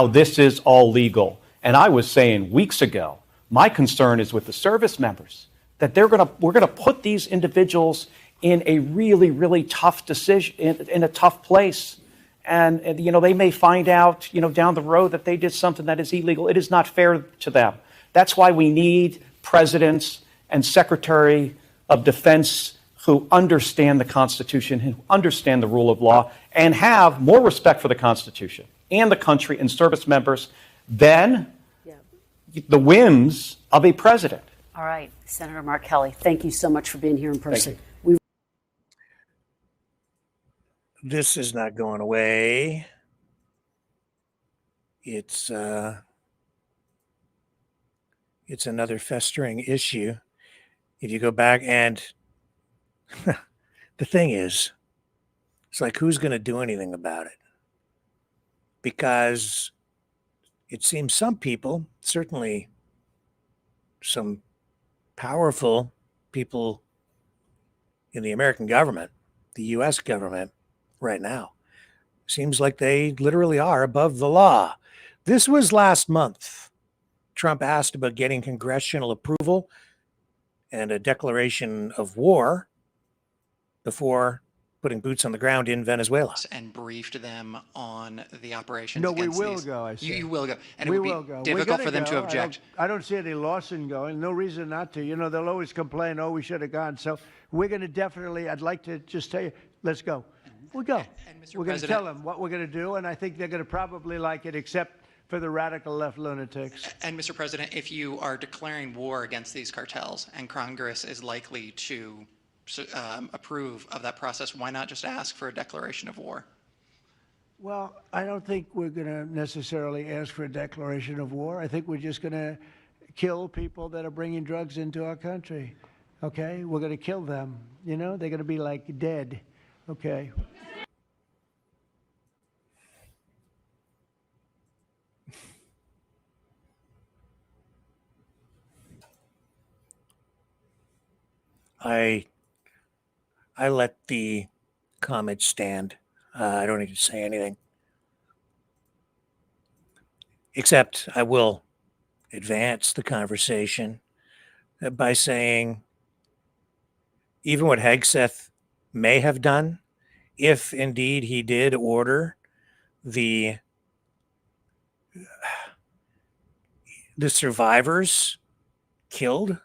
this is all legal. And I was saying weeks ago, my concern is with the service members, that we're going to put these individuals in a really, really tough decision, in a tough place. And they may find out, down the road that they did something that is illegal. It is not fair to them. That's why we need presidents and Secretary of Defense who understand the Constitution, who understand the rule of law, and have more respect for the Constitution and the country and service members than the whims of a president. All right, Senator Mark Kelly, thank you so much for being here in person. This is not going away. It's another festering issue. If you go back and the thing is, it's like, who's going to do anything about it? Because it seems some people, certainly some powerful people in the American government, the U.S. government right now, seems like they literally are above the law. This was last month. Trump asked about getting congressional approval and a declaration of war before putting boots on the ground in Venezuela. And briefed them on the operations. No, we against will these. go, I said. You will go. And We it would will be go. We're difficult gonna for them go. to object. I don't see any loss in going. No reason not to. They'll always complain, we should have gone. So we're going to definitely, I'd like to just tell you, let's go. We'll go. And Mr. We're going to President, tell them what we're going to do, and I think they're going to probably like it, except for the radical left lunatics. And Mr. President, if you are declaring war against these cartels and Congress is likely to approve of that process, why not just ask for a declaration of war? Well, I don't think we're going to necessarily ask for a declaration of war. I think we're just going to kill people that are bringing drugs into our country. Okay? We're going to kill them. They're going to be like dead. Okay? I let the comments stand. I don't need to say anything. Except I will advance the conversation by saying even what Hegseth may have done, if indeed he did order the survivors killed,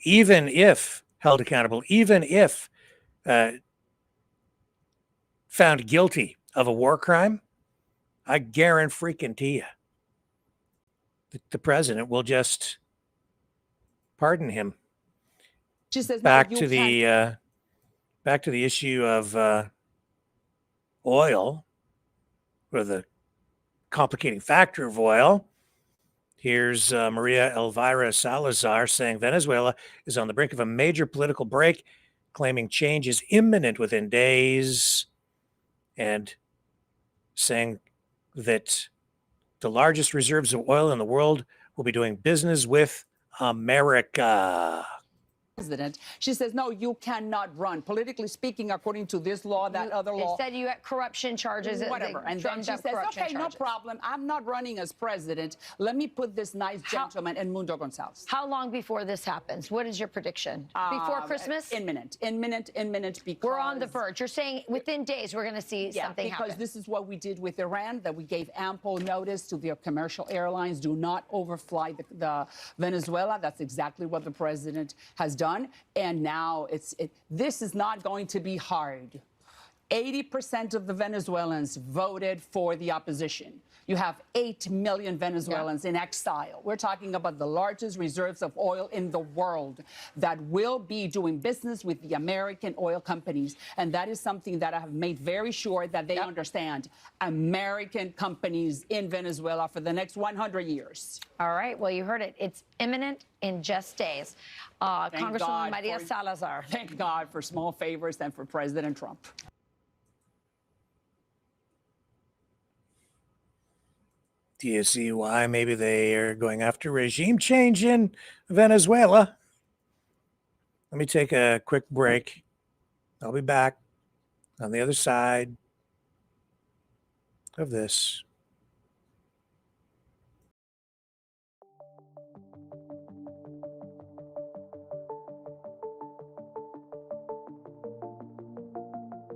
even if held accountable, even if found guilty of a war crime, I guarantee you that the president will just pardon him. She says, back no, to the issue of oil, or the complicating factor of oil. Here's Maria Elvira Salazar saying Venezuela is on the brink of a major political break, claiming change is imminent within days, and saying that the largest reserves of oil in the world will be doing business with America. President. She says, no, you cannot run. Politically speaking, according to this law, that other law. Instead, you had corruption charges. Whatever. And then she says, okay, no problem. I'm not running as president. Let me put this nice gentleman in Mundo Gonzalez. How long before this happens? What is your prediction? Before Christmas? Imminent, because we're on the verge. You're saying within days we're going to see something happen. Because this is what we did with Iran, that we gave ample notice to their commercial airlines. Do not overfly the Venezuela. That's exactly what the president has done. And now this is not going to be hard. 80% of the Venezuelans voted for the opposition. You have 8 million Venezuelans in exile. We're talking about the largest reserves of oil in the world that will be doing business with the American oil companies. And that is something that I have made very sure that they understand. American companies in Venezuela for the next 100 years. All right. Well, you heard it. It's imminent in just days. Congresswoman Maria Salazar. Thank God for small favors and for President Trump. Do you see why maybe they are going after regime change in Venezuela? Let me take a quick break. I'll be back on the other side of this.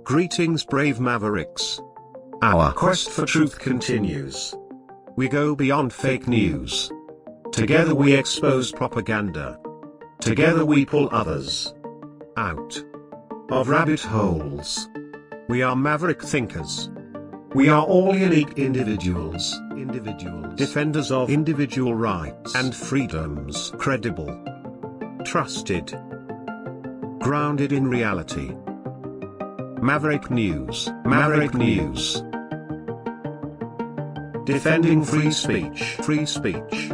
Greetings, brave Mavericks. Our quest for truth continues. We go beyond fake news. Together we expose propaganda. Together we pull others out of rabbit holes. We are maverick thinkers. We are all unique individuals. Defenders of individual rights and freedoms. Credible. Trusted. Grounded in reality. Maverick News. Maverick News. Defending free speech. Free speech.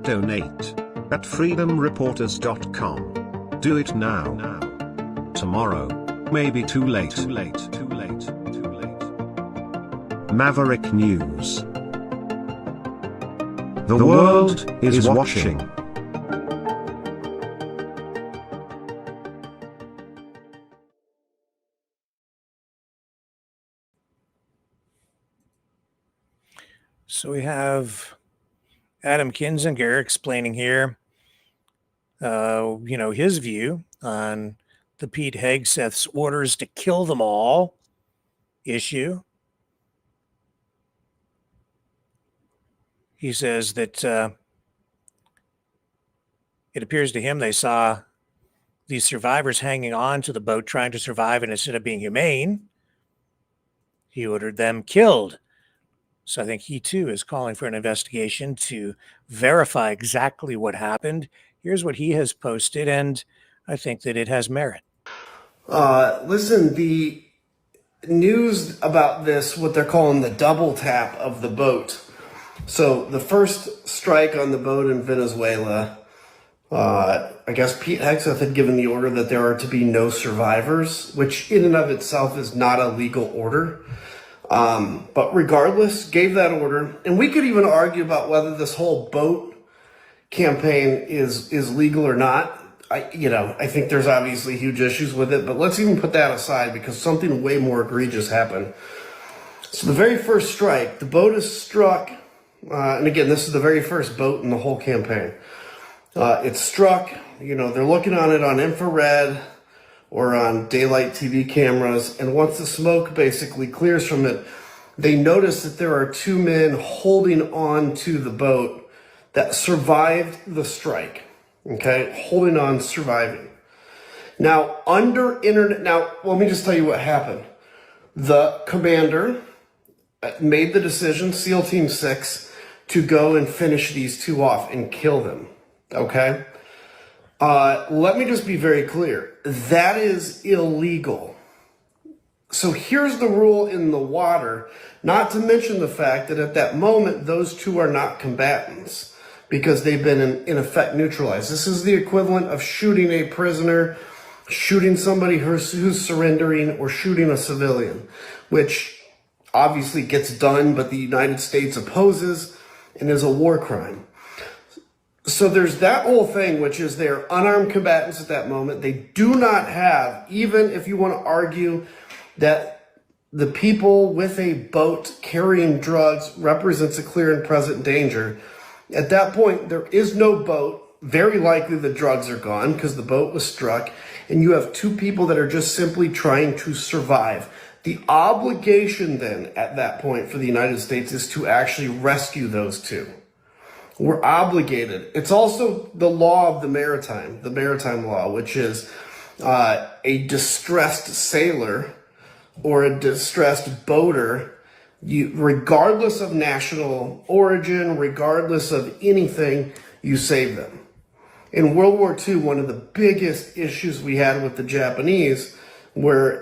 Donate at freedomreporters.com. Do it now. Tomorrow may be too late. Maverick News. The world is watching. So we have Adam Kinzinger explaining here, his view on the Pete Hegseth's orders to kill them all issue. He says that it appears to him they saw these survivors hanging on to the boat trying to survive, and instead of being humane, he ordered them killed. So I think he, too, is calling for an investigation to verify exactly what happened. Here's what he has posted, and I think that it has merit. Listen, the news about this, what they're calling the double tap of the boat. So the first strike on the boat in Venezuela, I guess Pete Hegseth had given the order that there are to be no survivors, which in and of itself is not a legal order. But regardless, gave that order. And we could even argue about whether this whole boat campaign is legal or not. I think there's obviously huge issues with it, but let's even put that aside because something way more egregious happened. So the very first strike, the boat is struck, and again, this is the very first boat in the whole campaign. It's struck, they're looking on it on infrared or on daylight TV cameras, and once the smoke basically clears from it, they notice that there are two men holding on to the boat that survived the strike, okay? Holding on, surviving. Now, let me just tell you what happened. The commander made the decision, SEAL Team 6, to go and finish these two off and kill them, okay? Let me just be very clear. That is illegal. So here's the rule in the water, not to mention the fact that at that moment, those two are not combatants because they've been in effect neutralized. This is the equivalent of shooting a prisoner, shooting somebody who's surrendering, or shooting a civilian, which obviously gets done, but the United States opposes and is a war crime. So there's that whole thing, which is they're unarmed combatants at that moment. They do not have, even if you want to argue that the people with a boat carrying drugs represents a clear and present danger, at that point, there is no boat. Very likely the drugs are gone because the boat was struck, and you have two people that are just simply trying to survive. The obligation then at that point for the United States is to actually rescue those two. We're obligated. It's also the law of the maritime law, which is a distressed sailor or a distressed boater, regardless of national origin, regardless of anything, you save them. In World War II, one of the biggest issues we had with the Japanese where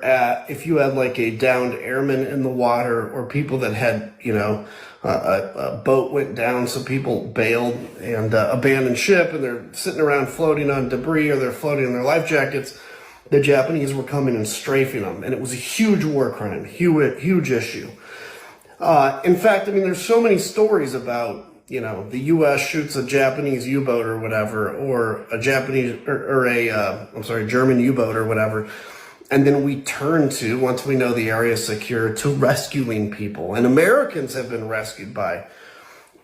if you had like a downed airman in the water or people that had, a boat went down, so people bailed and abandoned ship and they're sitting around floating on debris or they're floating in their life jackets, the Japanese were coming and strafing them. And it was a huge war crime, huge issue. In fact, there's so many stories about, the U.S. shoots a Japanese U-boat or whatever, or a German U-boat or whatever. And then we turn to, once we know the area is secure, to rescuing people. And Americans have been rescued by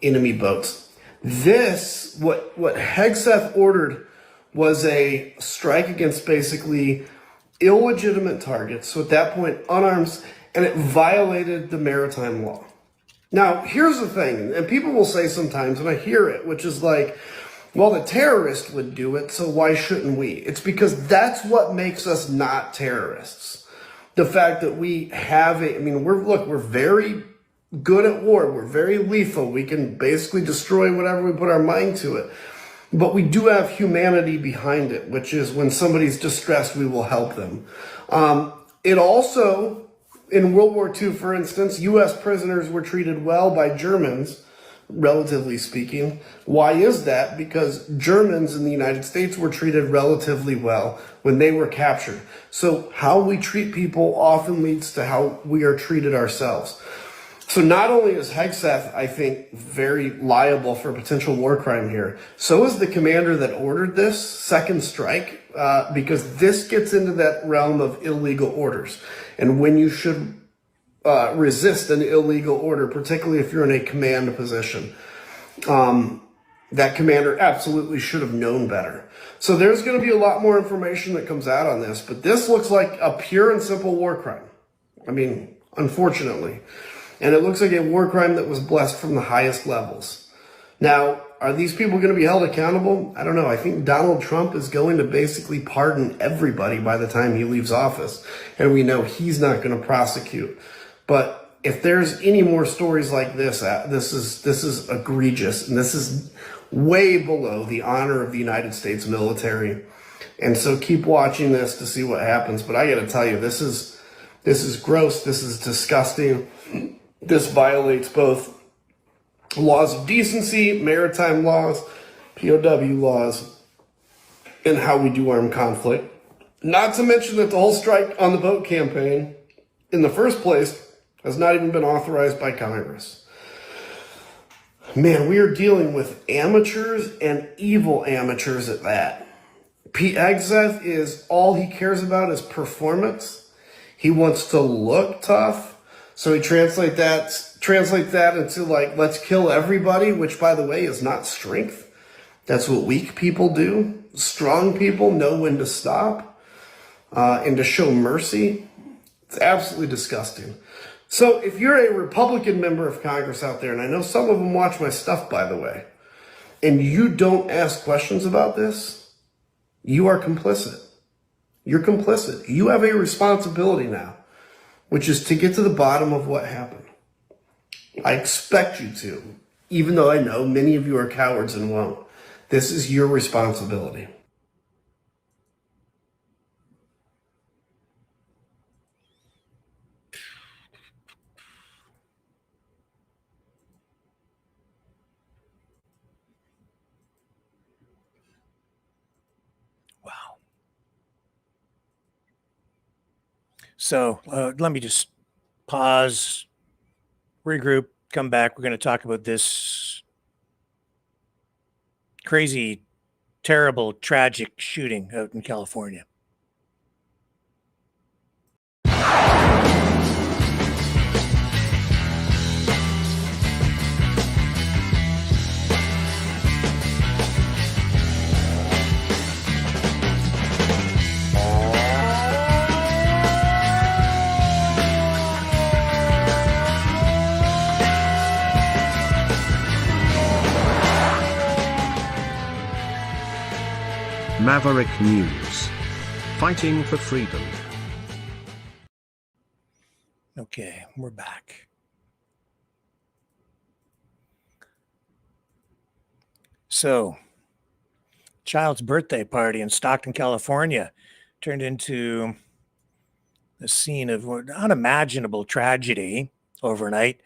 enemy boats. What Hegseth ordered was a strike against basically illegitimate targets. So at that point, unarmed, and it violated the maritime law. Now, here's the thing, and people will say sometimes, and I hear it, which is like, well, the terrorist would do it, so why shouldn't we? It's because that's what makes us not terrorists. The fact that we have we're very good at war. We're very lethal. We can basically destroy whatever we put our mind to it. But we do have humanity behind it, which is when somebody's distressed, we will help them. It also, in World War II, for instance, U.S. prisoners were treated well by Germans, relatively speaking. Why is that? Because Germans in the United States were treated relatively well when they were captured. So how we treat people often leads to how we are treated ourselves. So not only is Hegseth, I think, very liable for a potential war crime here, so is the commander that ordered this second strike, because this gets into that realm of illegal orders and when you should resist an illegal order, particularly if you're in a command position. That commander absolutely should have known better. So there's going to be a lot more information that comes out on this, but this looks like a pure and simple war crime. Unfortunately. And it looks like a war crime that was blessed from the highest levels. Now, are these people going to be held accountable? I don't know. I think Donald Trump is going to basically pardon everybody by the time he leaves office. And we know he's not going to prosecute. But if there's any more stories like this, this is egregious. And this is way below the honor of the United States military. And so keep watching this to see what happens. But I got to tell you, this is gross. This is disgusting. This violates both laws of decency, maritime laws, POW laws, and how we do armed conflict. Not to mention that the whole strike on the boat campaign, in the first place, has not even been authorized by Congress. Man, we are dealing with amateurs and evil amateurs at that. Pete Hegseth is all he cares about is performance. He wants to look tough. So he translate that into like, let's kill everybody, which by the way is not strength. That's what weak people do. Strong people know when to stop and to show mercy. It's absolutely disgusting. So if you're a Republican member of Congress out there, and I know some of them watch my stuff, by the way, and you don't ask questions about this, you are complicit. You're complicit. You have a responsibility now, which is to get to the bottom of what happened. I expect you to, even though I know many of you are cowards and won't. This is your responsibility. Wow. So let me just pause, regroup, come back. We're going to talk about this crazy, terrible, tragic shooting out in California. Maverick News. Fighting for freedom. Okay, we're back. So, child's birthday party in Stockton, California turned into the scene of unimaginable tragedy overnight.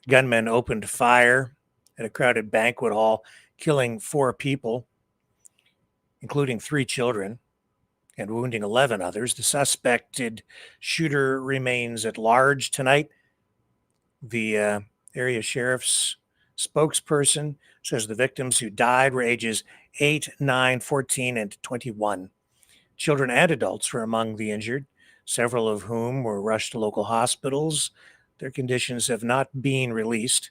Gunmen opened fire at a crowded banquet hall, killing 4 people, including 3 children, and wounding 11 others. The suspected shooter remains at large tonight. The area sheriff's spokesperson says the victims who died were ages 8, 9, 14, and 21. Children and adults were among the injured, several of whom were rushed to local hospitals. Their conditions have not been released.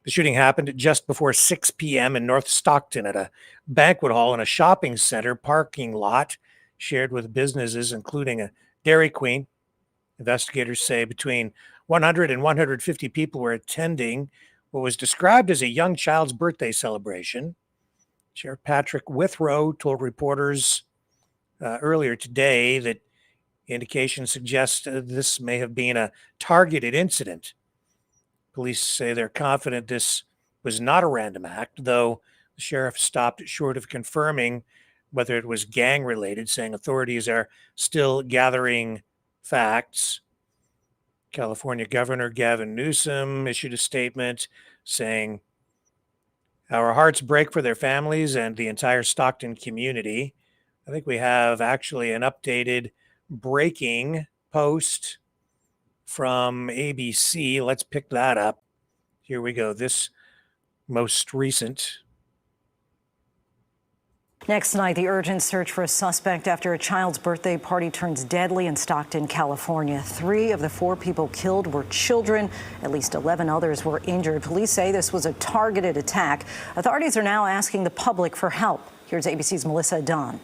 The shooting happened just before 6 p.m. in North Stockton at a banquet hall in a shopping center parking lot shared with businesses, including a Dairy Queen. Investigators say between 100 and 150 people were attending what was described as a young child's birthday celebration. Sheriff Patrick Withrow told reporters earlier today that indications suggest this may have been a targeted incident. Police say they're confident this was not a random act, though the sheriff stopped short of confirming whether it was gang-related, saying authorities are still gathering facts. California Governor Gavin Newsom issued a statement saying, "Our hearts break for their families and the entire Stockton community." I think we have actually an updated breaking post from ABC. Let's pick that up. Here we go. This most recent. Next tonight, the urgent search for a suspect after a child's birthday party turns deadly in Stockton, California. 3 of the 4 people killed were children. At least 11 others were injured. Police say this was a targeted attack. Authorities are now asking the public for help. Here's ABC's Melissa Dunn.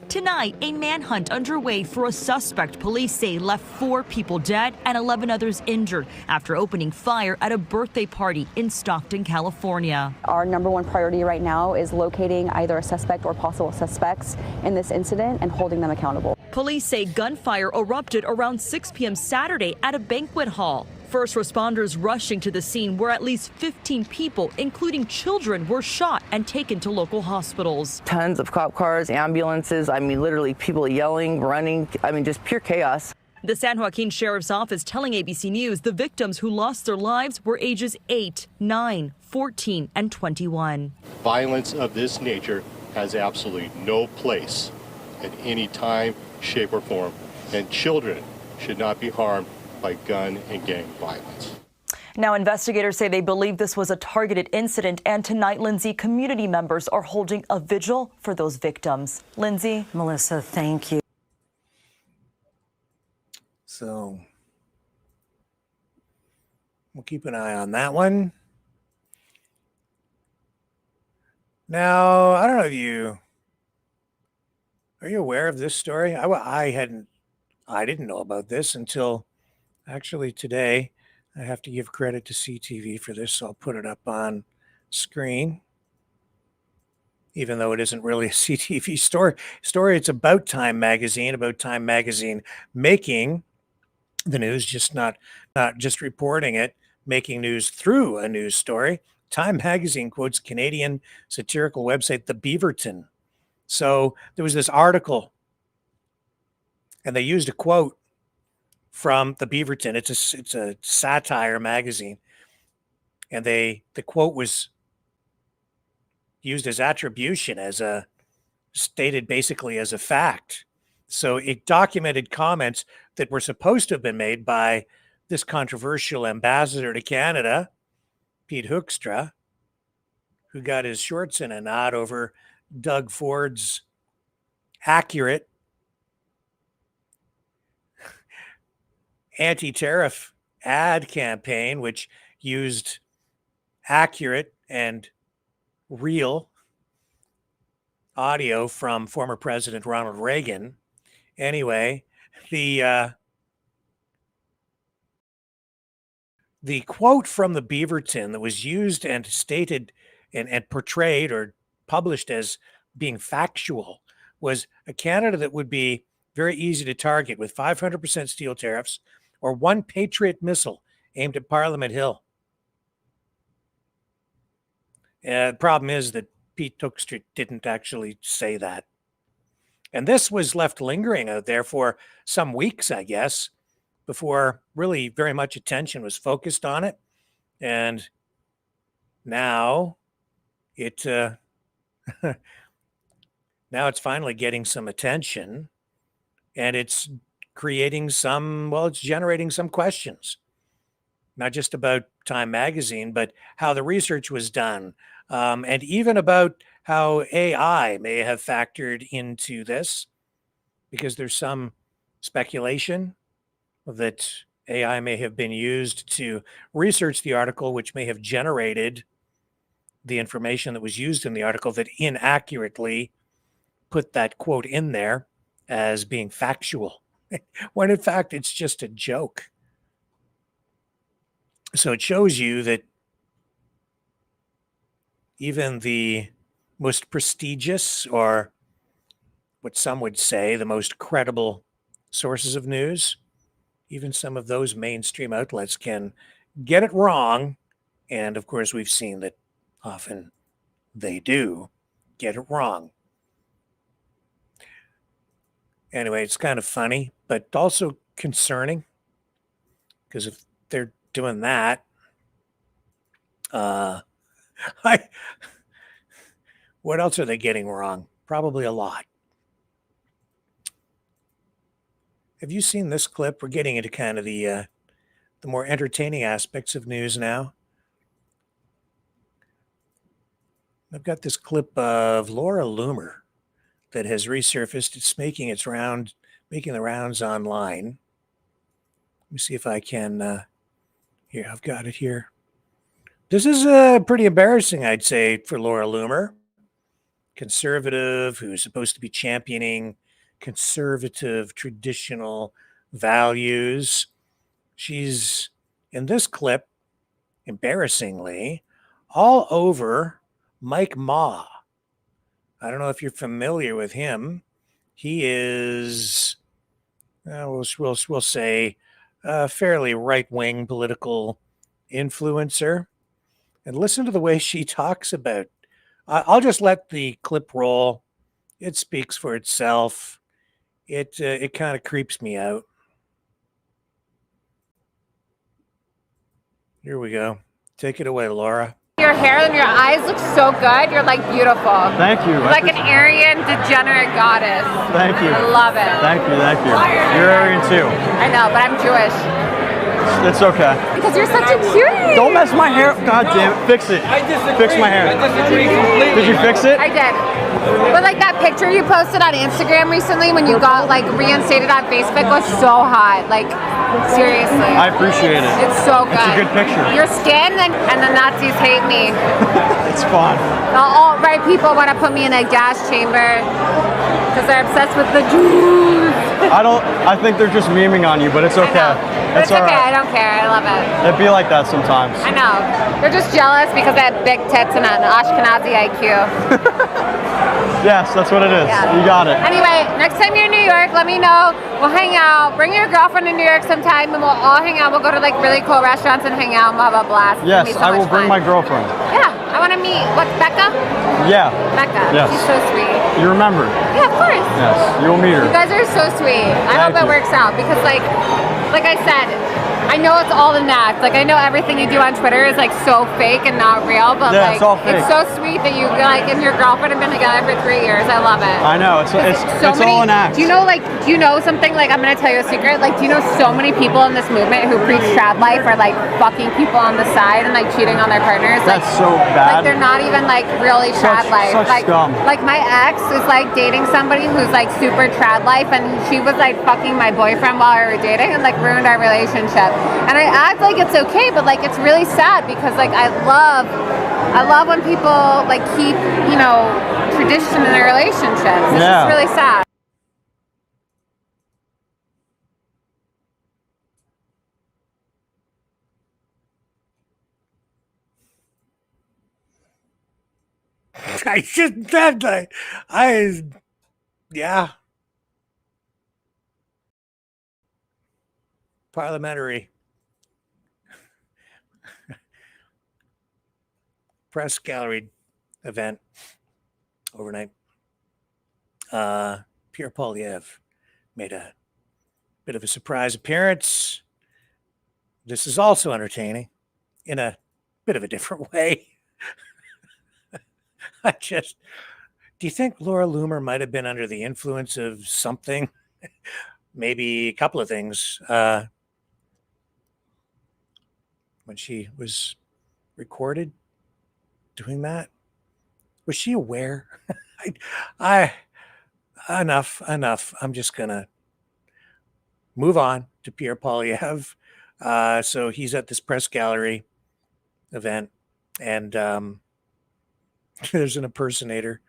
Tonight, a manhunt underway for a suspect police say left 4 people dead and 11 others injured after opening fire at a birthday party in Stockton, California. Our number 1 priority right now is locating either a suspect or possible suspects in this incident and holding them accountable. Police say gunfire erupted around 6 p.m. Saturday at a banquet hall. First responders rushing to the scene where at least 15 people, including children, were shot and taken to local hospitals. Tons of cop cars, ambulances, literally people yelling, running, just pure chaos. The San Joaquin Sheriff's Office telling ABC News the victims who lost their lives were ages 8, 9, 14, and 21. Violence of this nature has absolutely no place at any time, shape, or form, and children should not be harmed by gun and gang violence. Now, investigators say they believe this was a targeted incident, and tonight, Lindsay, community members are holding a vigil for those victims. Lindsay? Melissa, thank you. So we'll keep an eye on that one. Now, I don't know if you are you aware of this story? I didn't know about this until actually today. I have to give credit to CTV for this, so I'll put it up on screen. Even though it isn't really a CTV story, it's about Time Magazine, making the news, just not just reporting it, making news through a news story. Time Magazine quotes Canadian satirical website The Beaverton. So there was this article, and they used a quote from The Beaverton. It's a satire magazine, and the quote was used as attribution, stated basically as a fact. So it documented comments that were supposed to have been made by this controversial ambassador to Canada, Pete Hoekstra, who got his shorts in a knot over Doug Ford's accurate anti-tariff ad campaign, which used accurate and real audio from former President Ronald Reagan. Anyway, the quote from the Beaverton that was used and stated and portrayed or published as being factual was a Canada that would be very easy to target with 500% steel tariffs or one Patriot missile aimed at Parliament Hill. The problem is that Pete Hoekstra didn't actually say that. And this was left lingering out there for some weeks, I guess, before really very much attention was focused on it. And now now it's finally getting some attention, and it's creating it's generating some questions, not just about Time Magazine, but how the research was done, and even about how AI may have factored into this, because there's some speculation that AI may have been used to research the article, which may have generated the information that was used in the article that inaccurately put that quote in there as being factual, when in fact it's just a joke. So it shows you that even the most prestigious, or what some would say the most credible sources of news, even some of those mainstream outlets can get it wrong. And of course, we've seen that often they do get it wrong. Anyway, it's kind of funny, but also concerning, because if they're doing that, what else are they getting wrong? Probably a lot. Have you seen this clip? We're getting into kind of the more entertaining aspects of news now. I've got this clip of Laura Loomer that has resurfaced. It's making the rounds online. Let me see if I can. Here, I've got it here. This is pretty embarrassing, I'd say, for Laura Loomer, conservative who's supposed to be championing conservative traditional values. She's in this clip, embarrassingly, all over Mike Ma. I don't know if you're familiar with him. He is, we'll say, a fairly right-wing political influencer. And listen to the way she talks about. I'll just let the clip roll. It speaks for itself. It kind of creeps me out. Here we go. Take it away, Laura. Your hair and your eyes look so good. You're like beautiful. Thank you. You're like an Aryan degenerate goddess. Thank you. I love it. Thank you. You're Aryan too. I know, but I'm Jewish. It's okay. Because you're such a cutie. Don't mess my hair. God damn it. Fix it. I disagree. Fix my hair. I disagree completely. Did you fix it? I did. But like that picture you posted on Instagram recently when you got like reinstated on Facebook was so hot. Like seriously. I appreciate it. It's so good. It's a good picture. Your skin and the Nazis hate me. It's fun. The alt-right people want to put me in a gas chamber because they're obsessed with the Jews. I think they're just memeing on you, but it's okay. But it's all okay. right. I don't care. I love it. It'd be like that sometimes. I know. They're just jealous because I have big tits and an Ashkenazi IQ. Yes, that's what it is. Yeah. You got it. Anyway, next time you're in New York, let me know. We'll hang out. Bring your girlfriend to New York sometime and we'll all hang out. We'll go to like really cool restaurants and hang out and we'll have a blast. Yes, It'll be so I will much bring fun. my girlfriend. Yeah, I want to meet. What's Becca? Yeah. Becca. Yes. She's so sweet. You remember? Yeah, of course. Yes, you'll meet her. You guys are so sweet. I hope it works out because like I said, I know it's all a act. Like I know everything you do on Twitter is like so fake and not real, but yeah, like it's all fake. it's so sweet that you like and your girlfriend have been together for 3 years. I love it. I know, it's all an act. Do you know something? Like I'm gonna tell you a secret. Like do you know so many people in this movement who preach trad life are like fucking people on the side and like cheating on their partners? That's like, so bad. Like they're not even like really trad life. Such like scum. like my ex is like dating somebody who's like super trad life and she was like fucking my boyfriend while we were dating and like ruined our relationship. And I act like it's okay, but like it's really sad because like I love when people like keep, you know, tradition in their relationships. It's just really sad. I shouldn't have that. Yeah. Parliamentary press gallery event overnight. Pierre Poilievre made a bit of a surprise appearance. This is also entertaining in a bit of a different way. Do you think Laura Loomer might have been under the influence of something? Maybe a couple of things. When she was recorded doing that, was she aware? Enough. I'm just gonna move on to Pierre Poilievre. So he's at this press gallery event, and there's an impersonator.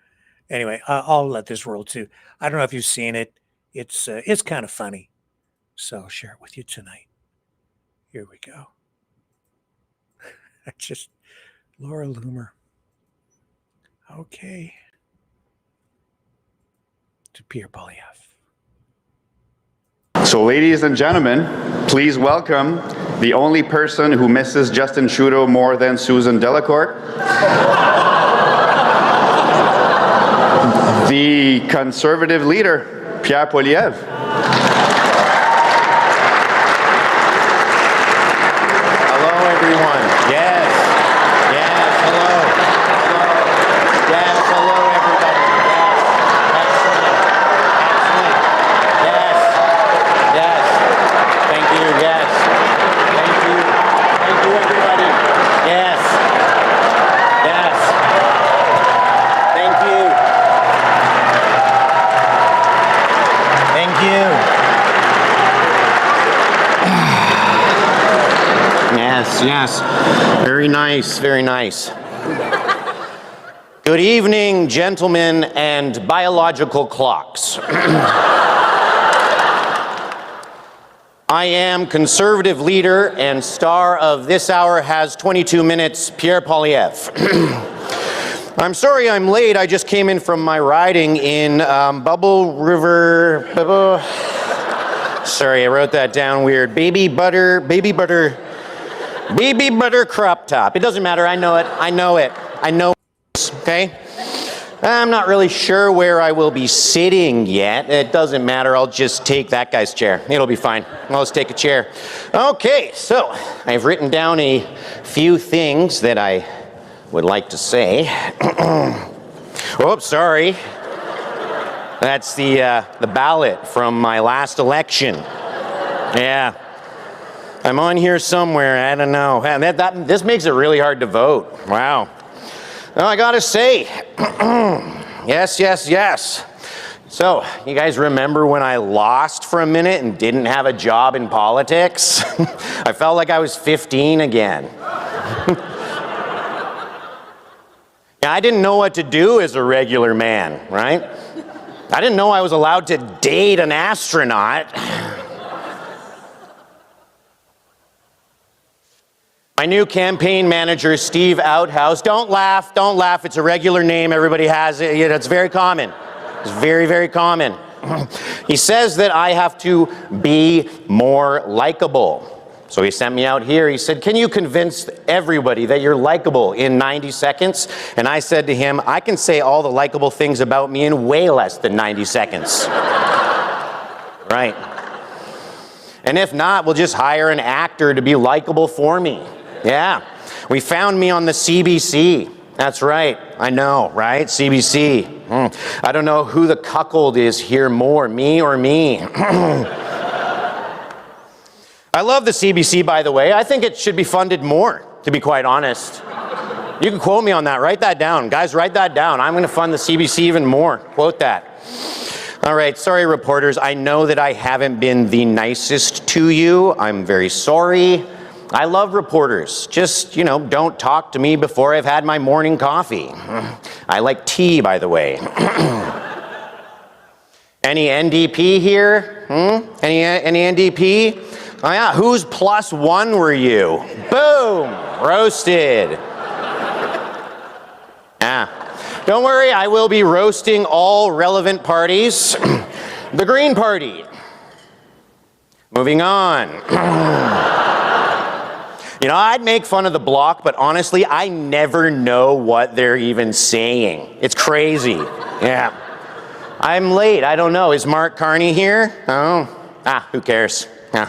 Anyway, I'll let this roll too. I don't know if you've seen it. It's kind of funny, so I'll share it with you tonight. Here we go. Laura Loomer. Okay. To Pierre Poilievre. So ladies and gentlemen, please welcome the only person who misses Justin Trudeau more than Susan Delacourt. The Conservative leader, Pierre Poilievre. Hello, everyone. Yes. Yes, hello. Yes, hello, everybody. Yes. Excellent. Excellent. Yes. Yes. Thank you. Yes. Thank you. Thank you, everybody. Yes. Yes. Thank you. Thank you. Yes, yes. Very nice, very nice. Good evening, gentlemen and biological clocks. I am Conservative leader and star of This Hour Has 22 Minutes, Pierre Poilievre. I'm sorry I'm late. I just came in from my riding in Bubble River. Sorry, I wrote that down weird. Baby butter crop top. It doesn't matter. I know it. I know it. I know it. Okay? I'm not really sure where I will be sitting yet. It doesn't matter. I'll just take that guy's chair. It'll be fine. I'll just take a chair. Okay, so I've written down a few things that I would like to say. Oops, sorry. That's the ballot from my last election. Yeah. I'm on here somewhere. I don't know. And this makes it really hard to vote. Wow. Well, I gotta say, yes. So, you guys remember when I lost for a minute and didn't have a job in politics? I felt like I was 15 again. Yeah, I didn't know what to do as a regular man, right? I didn't know I was allowed to date an astronaut. My new campaign manager, Steve Outhouse, don't laugh, it's a regular name, everybody has it, it's very common. It's very, very common. He says that I have to be more likable. So he sent me out here, he said, can you convince everybody that you're likable in 90 seconds? And I said to him, I can say all the likable things about me in way less than 90 seconds. Right. And if not, we'll just hire an actor to be likable for me. Yeah. We found me on the CBC. That's right. I know, right? CBC. I don't know who the cuckold is here more, me or me. I love the CBC, by the way. I think it should be funded more, to be quite honest. You can quote me on that. Write that down. Guys, write that down. I'm going to fund the CBC even more. Quote that. All right. Sorry, reporters. I know that I haven't been the nicest to you. I'm very sorry. I love reporters. Just, don't talk to me before I've had my morning coffee. I like tea, by the way. Any NDP here? Any NDP? Oh yeah, whose +1 were you? Boom, roasted. Don't worry, I will be roasting all relevant parties. The Green Party. Moving on. I'd make fun of the Bloc, but honestly, I never know what they're even saying. It's crazy. Yeah. I'm late. I don't know. Is Mark Carney here? Oh. Who cares? Yeah.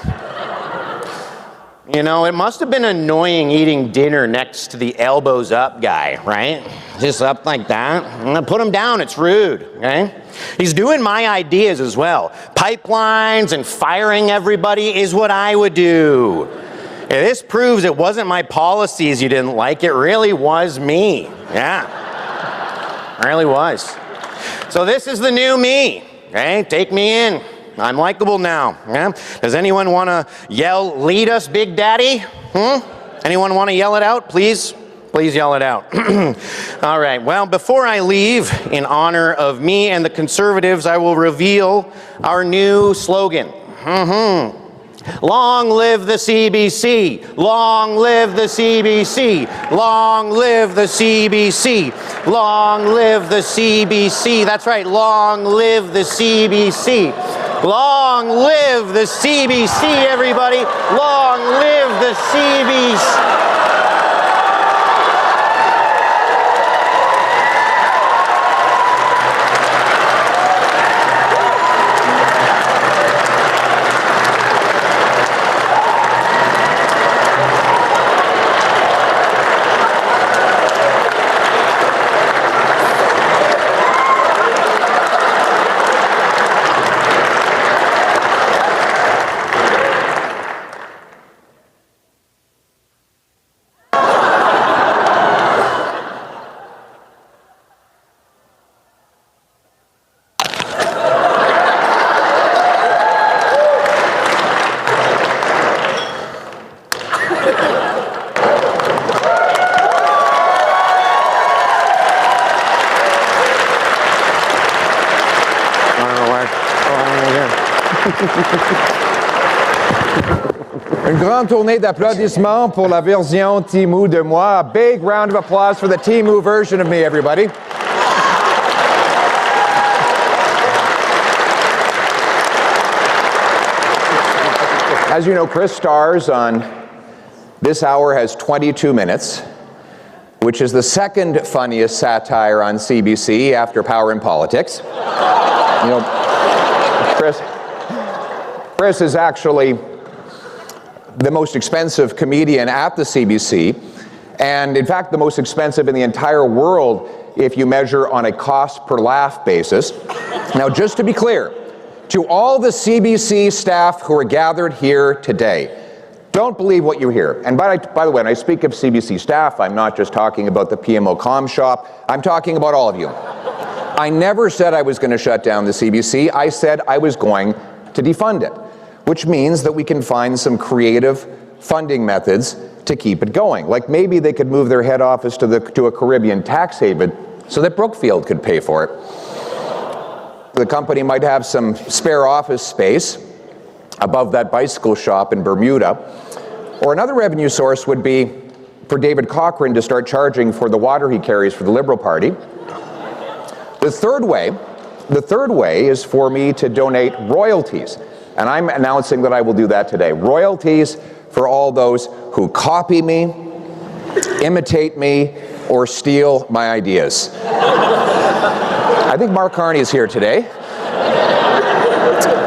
It must have been annoying eating dinner next to the elbows up guy, right? Just up like that. I'm gonna put him down. It's rude, okay? He's doing my ideas as well. Pipelines and firing everybody is what I would do. Yeah, this proves it wasn't my policies you didn't like. It really was me. Yeah. It really was. So this is the new me. Okay? Take me in. I'm likable now. Yeah? Does anyone want to yell, lead us, Big Daddy? Anyone want to yell it out? Please yell it out. All right. Well, before I leave, in honor of me and the Conservatives, I will reveal our new slogan. Long live the CBC. Long live the CBC. Long live the CBC. Long live the CBC. That's right. Long live the CBC. Long live the CBC, everybody. Long live the CBC. Une grande tournée d'applaudissements pour la version Timu de moi. A big round of applause for the Timu version of me, everybody. As you know, Chris Stars on This Hour has 22 minutes, which is the second funniest satire on CBC after Power in Politics. Chris is actually the most expensive comedian at the CBC, and in fact the most expensive in the entire world if you measure on a cost per laugh basis. Now, just to be clear, to all the CBC staff who are gathered here today, Don't believe what you hear. And by the way, when I speak of CBC staff, I'm not just talking about the PMO comm shop. I'm talking about all of you. I never said I was going to shut down the CBC. I said I was going to defund it, which means that we can find some creative funding methods to keep it going. Like maybe they could move their head office to a Caribbean tax haven so that Brookfield could pay for it. The company might have some spare office space above that bicycle shop in Bermuda. Or another revenue source would be for David Cochrane to start charging for the water he carries for the Liberal Party. The third way is for me to donate royalties. And I'm announcing that I will do that today. Royalties for all those who copy me, imitate me, or steal my ideas. I think Mark Carney is here today.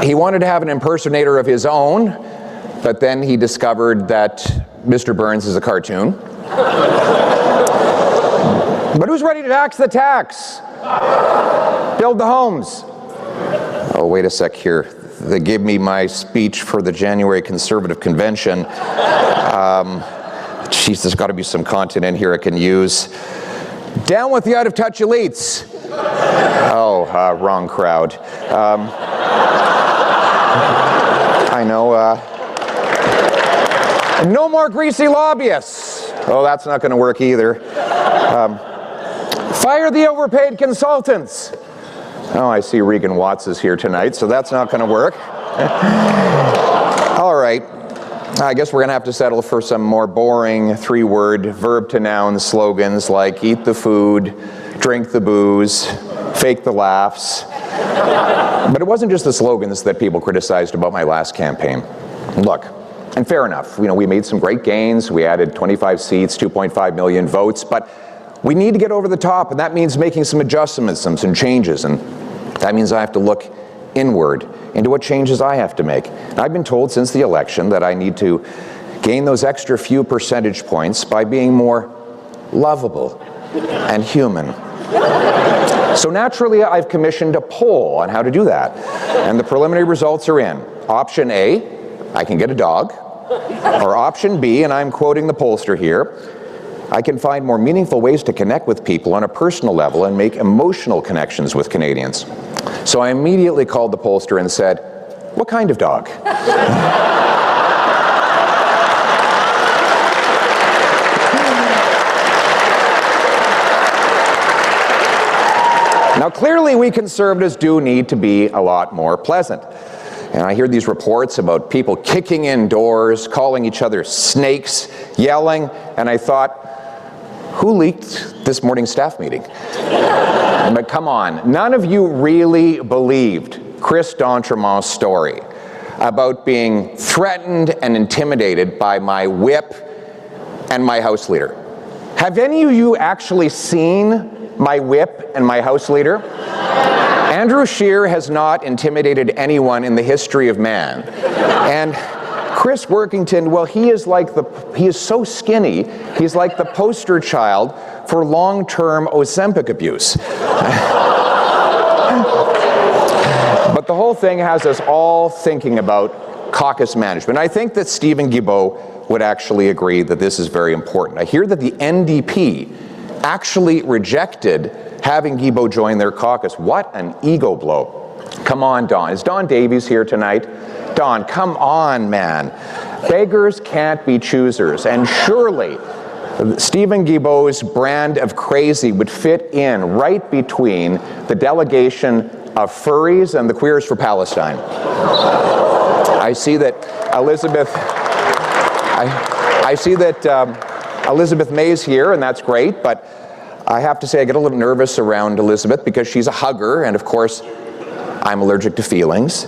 He wanted to have an impersonator of his own, but then he discovered that Mr. Burns is a cartoon. But who's ready to axe the tax? Build the homes. Oh, wait a sec here. They gave me my speech for the January Conservative Convention. Geez, there's got to be some content in here I can use. Down with the out-of-touch elites. Oh, wrong crowd. I know. No more greasy lobbyists. Oh, that's not going to work either. Fire the overpaid consultants. Oh, I see Regan Watts is here tonight, so that's not going to work. All right. I guess we're going to have to settle for some more boring three-word verb-to-noun slogans like eat the food, drink the booze, fake the laughs. But it wasn't just the slogans that people criticized about my last campaign. Look, and fair enough, we made some great gains. We added 25 seats, 2.5 million votes, but we need to get over the top, and that means making some adjustments, some changes, and that means I have to look inward into what changes I have to make. And I've been told since the election that I need to gain those extra few percentage points by being more lovable and human. So naturally, I've commissioned a poll on how to do that, and the preliminary results are in. Option A, I can get a dog, or option B, and I'm quoting the pollster here, I can find more meaningful ways to connect with people on a personal level and make emotional connections with Canadians. So I immediately called the pollster and said, what kind of dog? Now, clearly, we Conservatives do need to be a lot more pleasant. And I hear these reports about people kicking in doors, calling each other snakes, yelling, and I thought, who leaked this morning's staff meeting? But come on, none of you really believed Chris d'Entremont's story about being threatened and intimidated by my whip and my House Leader. Have any of you actually seen my whip and my House Leader? Andrew Scheer has not intimidated anyone in the history of man. And Chris Workington, well, he is so skinny, he's like the poster child for long-term Ozempic abuse. But the whole thing has us all thinking about caucus management. I think that Stephen Guilbeault would actually agree that this is very important. I hear that the NDP actually rejected having Guilbeault join their caucus. What an ego blow. Come on, Don. Is Don Davies here tonight? Don, come on, man. Beggars can't be choosers. And surely Stephen Guilbeault's brand of crazy would fit in right between the delegation of furries and the Queers for Palestine. I see that Elizabeth May's here, and that's great, but I have to say I get a little nervous around Elizabeth because she's a hugger, and of course, I'm allergic to feelings.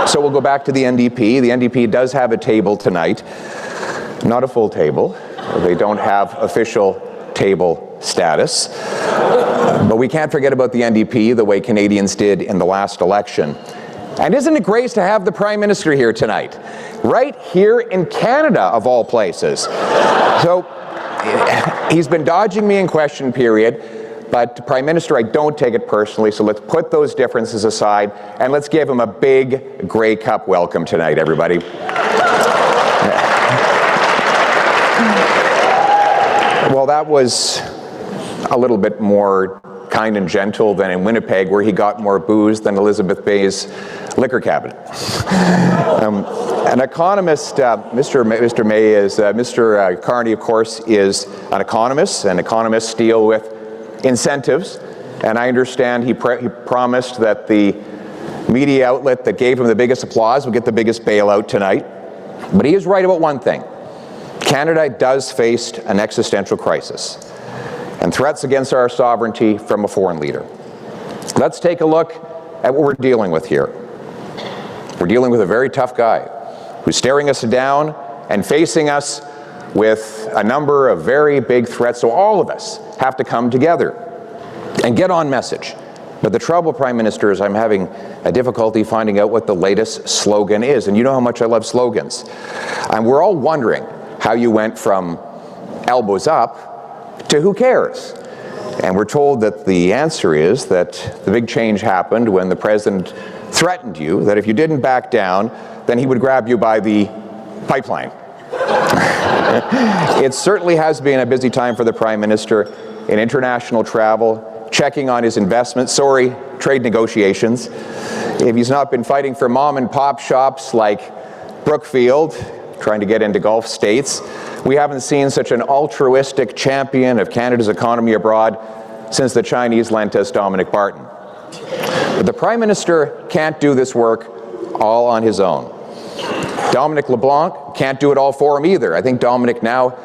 So we'll go back to the NDP. The NDP does have a table tonight, not a full table. They don't have official table status. But we can't forget about the NDP the way Canadians did in the last election. And isn't it great to have the Prime Minister here tonight? Right here in Canada, of all places. So he's been dodging me in question period. But Prime Minister, I don't take it personally, so let's put those differences aside and let's give him a big Grey Cup welcome tonight, everybody. Well, that was a little bit more kind and gentle than in Winnipeg, where he got more booze than Elizabeth Bay's liquor cabinet. An economist, Mr. May is, Mr. Carney, of course, is an economist, and economists deal with incentives. And I understand he promised that the media outlet that gave him the biggest applause would get the biggest bailout tonight. But he is right about one thing. Canada does face an existential crisis and threats against our sovereignty from a foreign leader. Let's take a look at what we're dealing with here. We're dealing with a very tough guy who's staring us down and facing us with a number of very big threats. So all of us have to come together and get on message. But the trouble, Prime Minister, is I'm having a difficulty finding out what the latest slogan is. And you know how much I love slogans. And we're all wondering how you went from elbows up to who cares? And we're told that the answer is that the big change happened when the president threatened you that if you didn't back down, then he would grab you by the pipeline. It certainly has been a busy time for the Prime Minister in international travel, checking on his investments, trade negotiations. If he's not been fighting for mom and pop shops like Brookfield, trying to get into Gulf states, we haven't seen such an altruistic champion of Canada's economy abroad since the Chinese lent us Dominic Barton. But the Prime Minister can't do this work all on his own. Dominic LeBlanc can't do it all for him either. I think Dominic now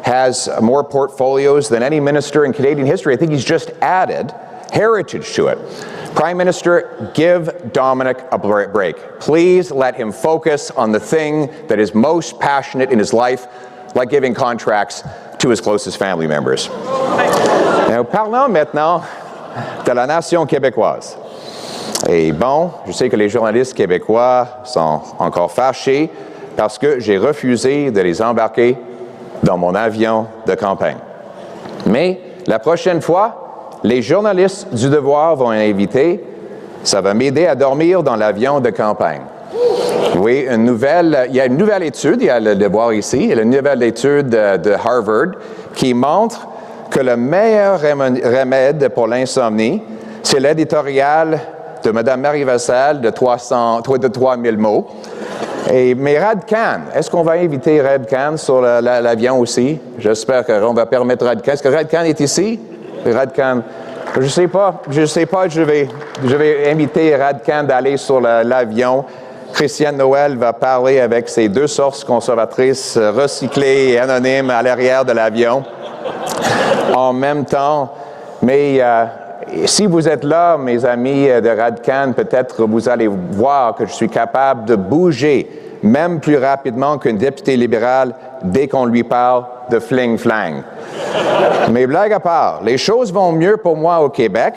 has more portfolios than any minister in Canadian history. I think he's just added heritage to it. Prime Minister, give Dominic a break. Please let him focus on the thing that is most passionate in his life, like giving contracts to his closest family members. Now, parlons maintenant de la nation québécoise. Et bon, je sais que les journalistes québécois sont encore fâchés parce que j'ai refusé de les embarquer dans mon avion de campagne. Mais la prochaine fois, les journalistes du Devoir vont m'inviter. Ça va m'aider à dormir dans l'avion de campagne. Oui, il y a une nouvelle étude, il y a le Devoir ici, une nouvelle étude de Harvard qui montre que le meilleur remède pour l'insomnie, c'est l'éditorial de Mme Marie Vassal de 3000 mots. Mais Rad Khan, est-ce qu'on va inviter Rad Khan sur l'avion aussi? J'espère qu'on va permettre Rad Khan. Est-ce que Rad Khan est ici? Rad Khan, je sais pas, je vais inviter Rad Khan d'aller sur l'avion. Christiane Noël va parler avec ses deux sources conservatrices recyclées et anonymes à l'arrière de l'avion. En même temps, mais si vous êtes là, mes amis de Radcan, peut-être vous allez voir que je suis capable de bouger, même plus rapidement qu'un député libéral, dès qu'on lui parle de fling-flang. Mais blague à part, les choses vont mieux pour moi au Québec.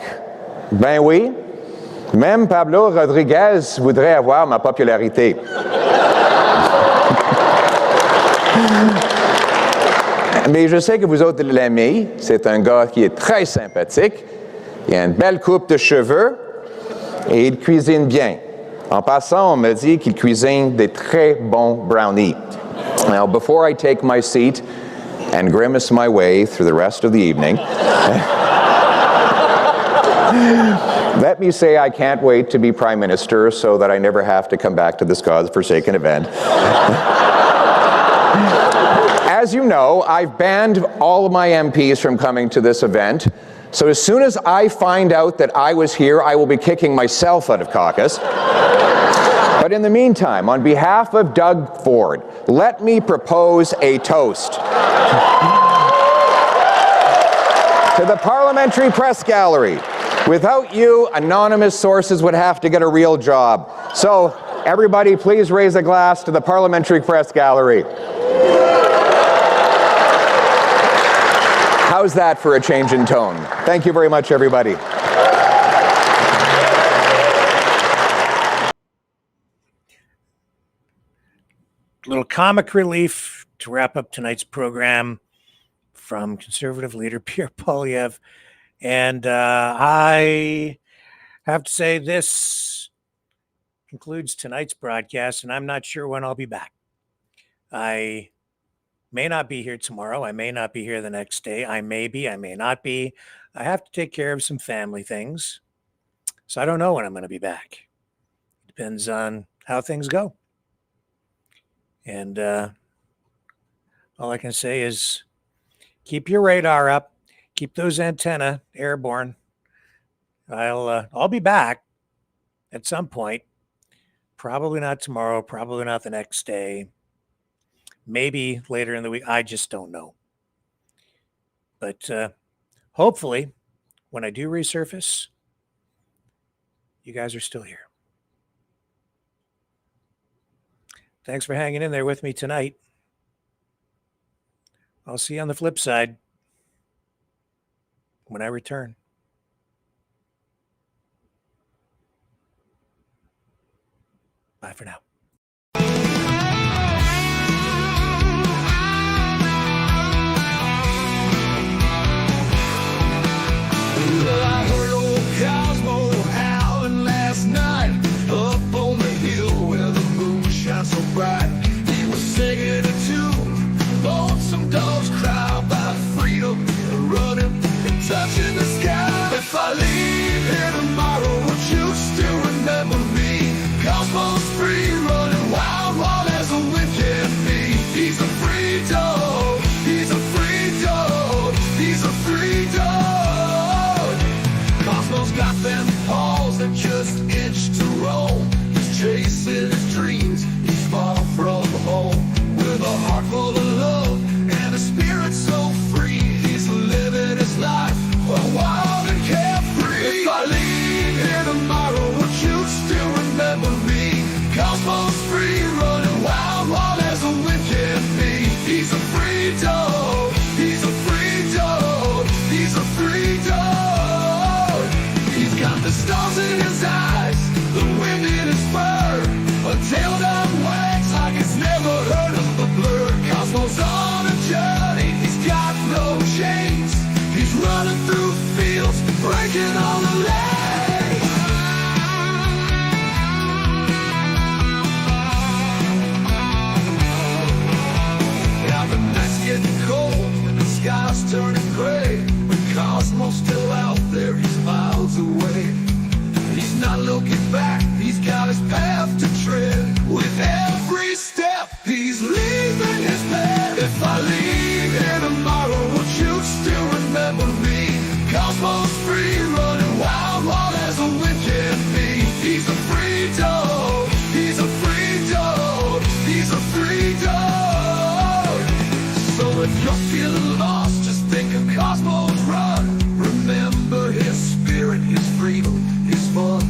Ben oui, même Pablo Rodriguez voudrait avoir ma popularité. Mais je sais que vous autres l'aimez. C'est un gars qui est très sympathique. Il a une belle coupe de cheveux et il cuisine bien. En passant, on me dit qu'il cuisine des très bons brownies. Now, before I take my seat and grimace my way through the rest of the evening, let me say I can't wait to be Prime Minister so that I never have to come back to this God-forsaken event. As you know, I've banned all of my MPs from coming to this event. So as soon as I find out that I was here, I will be kicking myself out of caucus. But in the meantime, on behalf of Doug Ford, let me propose a toast to the Parliamentary Press Gallery. Without you, anonymous sources would have to get a real job. So everybody, please raise a glass to the Parliamentary Press Gallery. How's that for a change in tone? Thank you very much, everybody. Little comic relief to wrap up tonight's program from Conservative leader Pierre Poilievre And I have to say this concludes tonight's broadcast, and I'm not sure when I'll be back. I may not be here tomorrow. I may not be here the next day. I may be. I may not be. I have to take care of some family things. So I don't know when I'm going to be back. Depends on how things go. And all I can say is keep your radar up. Keep those antennae airborne. I'll be back at some point. Probably not tomorrow. Probably not the next day. Maybe later in the week. I just don't know. But hopefully, when I do resurface, you guys are still here. Thanks for hanging in there with me tonight. I'll see you on the flip side when I return. Bye for now. I heard old Cosmo howling last night up on the hill where the moon shines so bright. He was singing a tune, lonesome dogs cry about freedom, running and touching the sky. If I leave here tomorrow, would you still remember me? Cosmo's free, running wild, wild as the wind can be. He's a free dog, he's a free dog, he's a free dog. Cosmo's got them paws that just itch to roam. He's chasing his dreams, he's far from home. With a heart full of love and a spirit so free, he's living his life wild and carefree. If I leave here tomorrow, would you still remember me? Cosmo's free, running wild, wild as the wind can be. He's a free dog, he's a free dog, he's a free dog. He's got the stars in his eyes, the wind in his fur, a tail that wags like it's never heard of a blur. Cosmo's on a journey, he's got no chains. He's running through fields, breaking all the lanes. Now the night's getting cold and the sky's turning gray, but Cosmo's still out there, he's miles away. He's not looking back, he's got his path to tread. With every step, he's leaving his bed. If I leave here tomorrow, would you still remember me? Cosmo's free, running wild, wild as the wind can be. He's a free dog, he's a free dog, he's a free dog. So if you're feeling lost, just think of Cosmo's run. Remember his spirit, his freedom, his fun.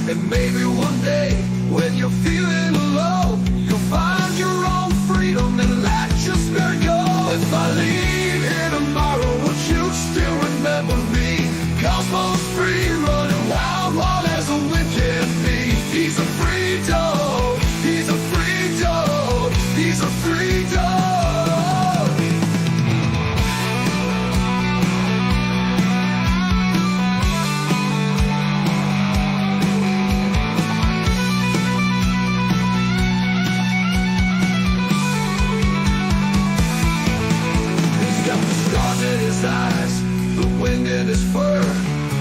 And maybe one day, when you're feeling low, you'll find your own freedom and let your spirit go. If I leave here tomorrow, would you still remember me? Cosmo's free, running wild, wild as the wind can be. He's a free dog, he's a free dog, he's a free dog. He's got the stars in his eyes, the wind in his fur,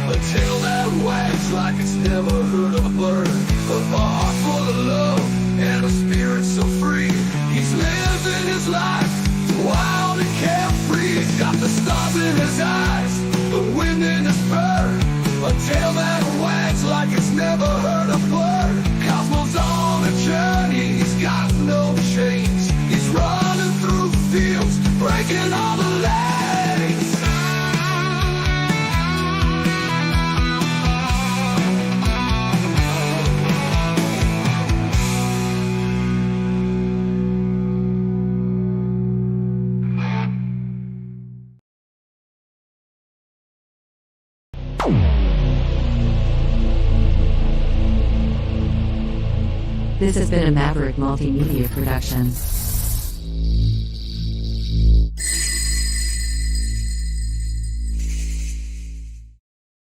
a tail that wags like it's never heard of a bird. A heart full of love and a spirit so free. He's living his life wild and carefree. He's got the stars in his eyes, the wind in his fur, a tail that wags like it's never heard a blur. Cosmo's on a journey, he's got no chains. He's running through fields, breaking all the lanes. This has been a Maverick Multimedia production.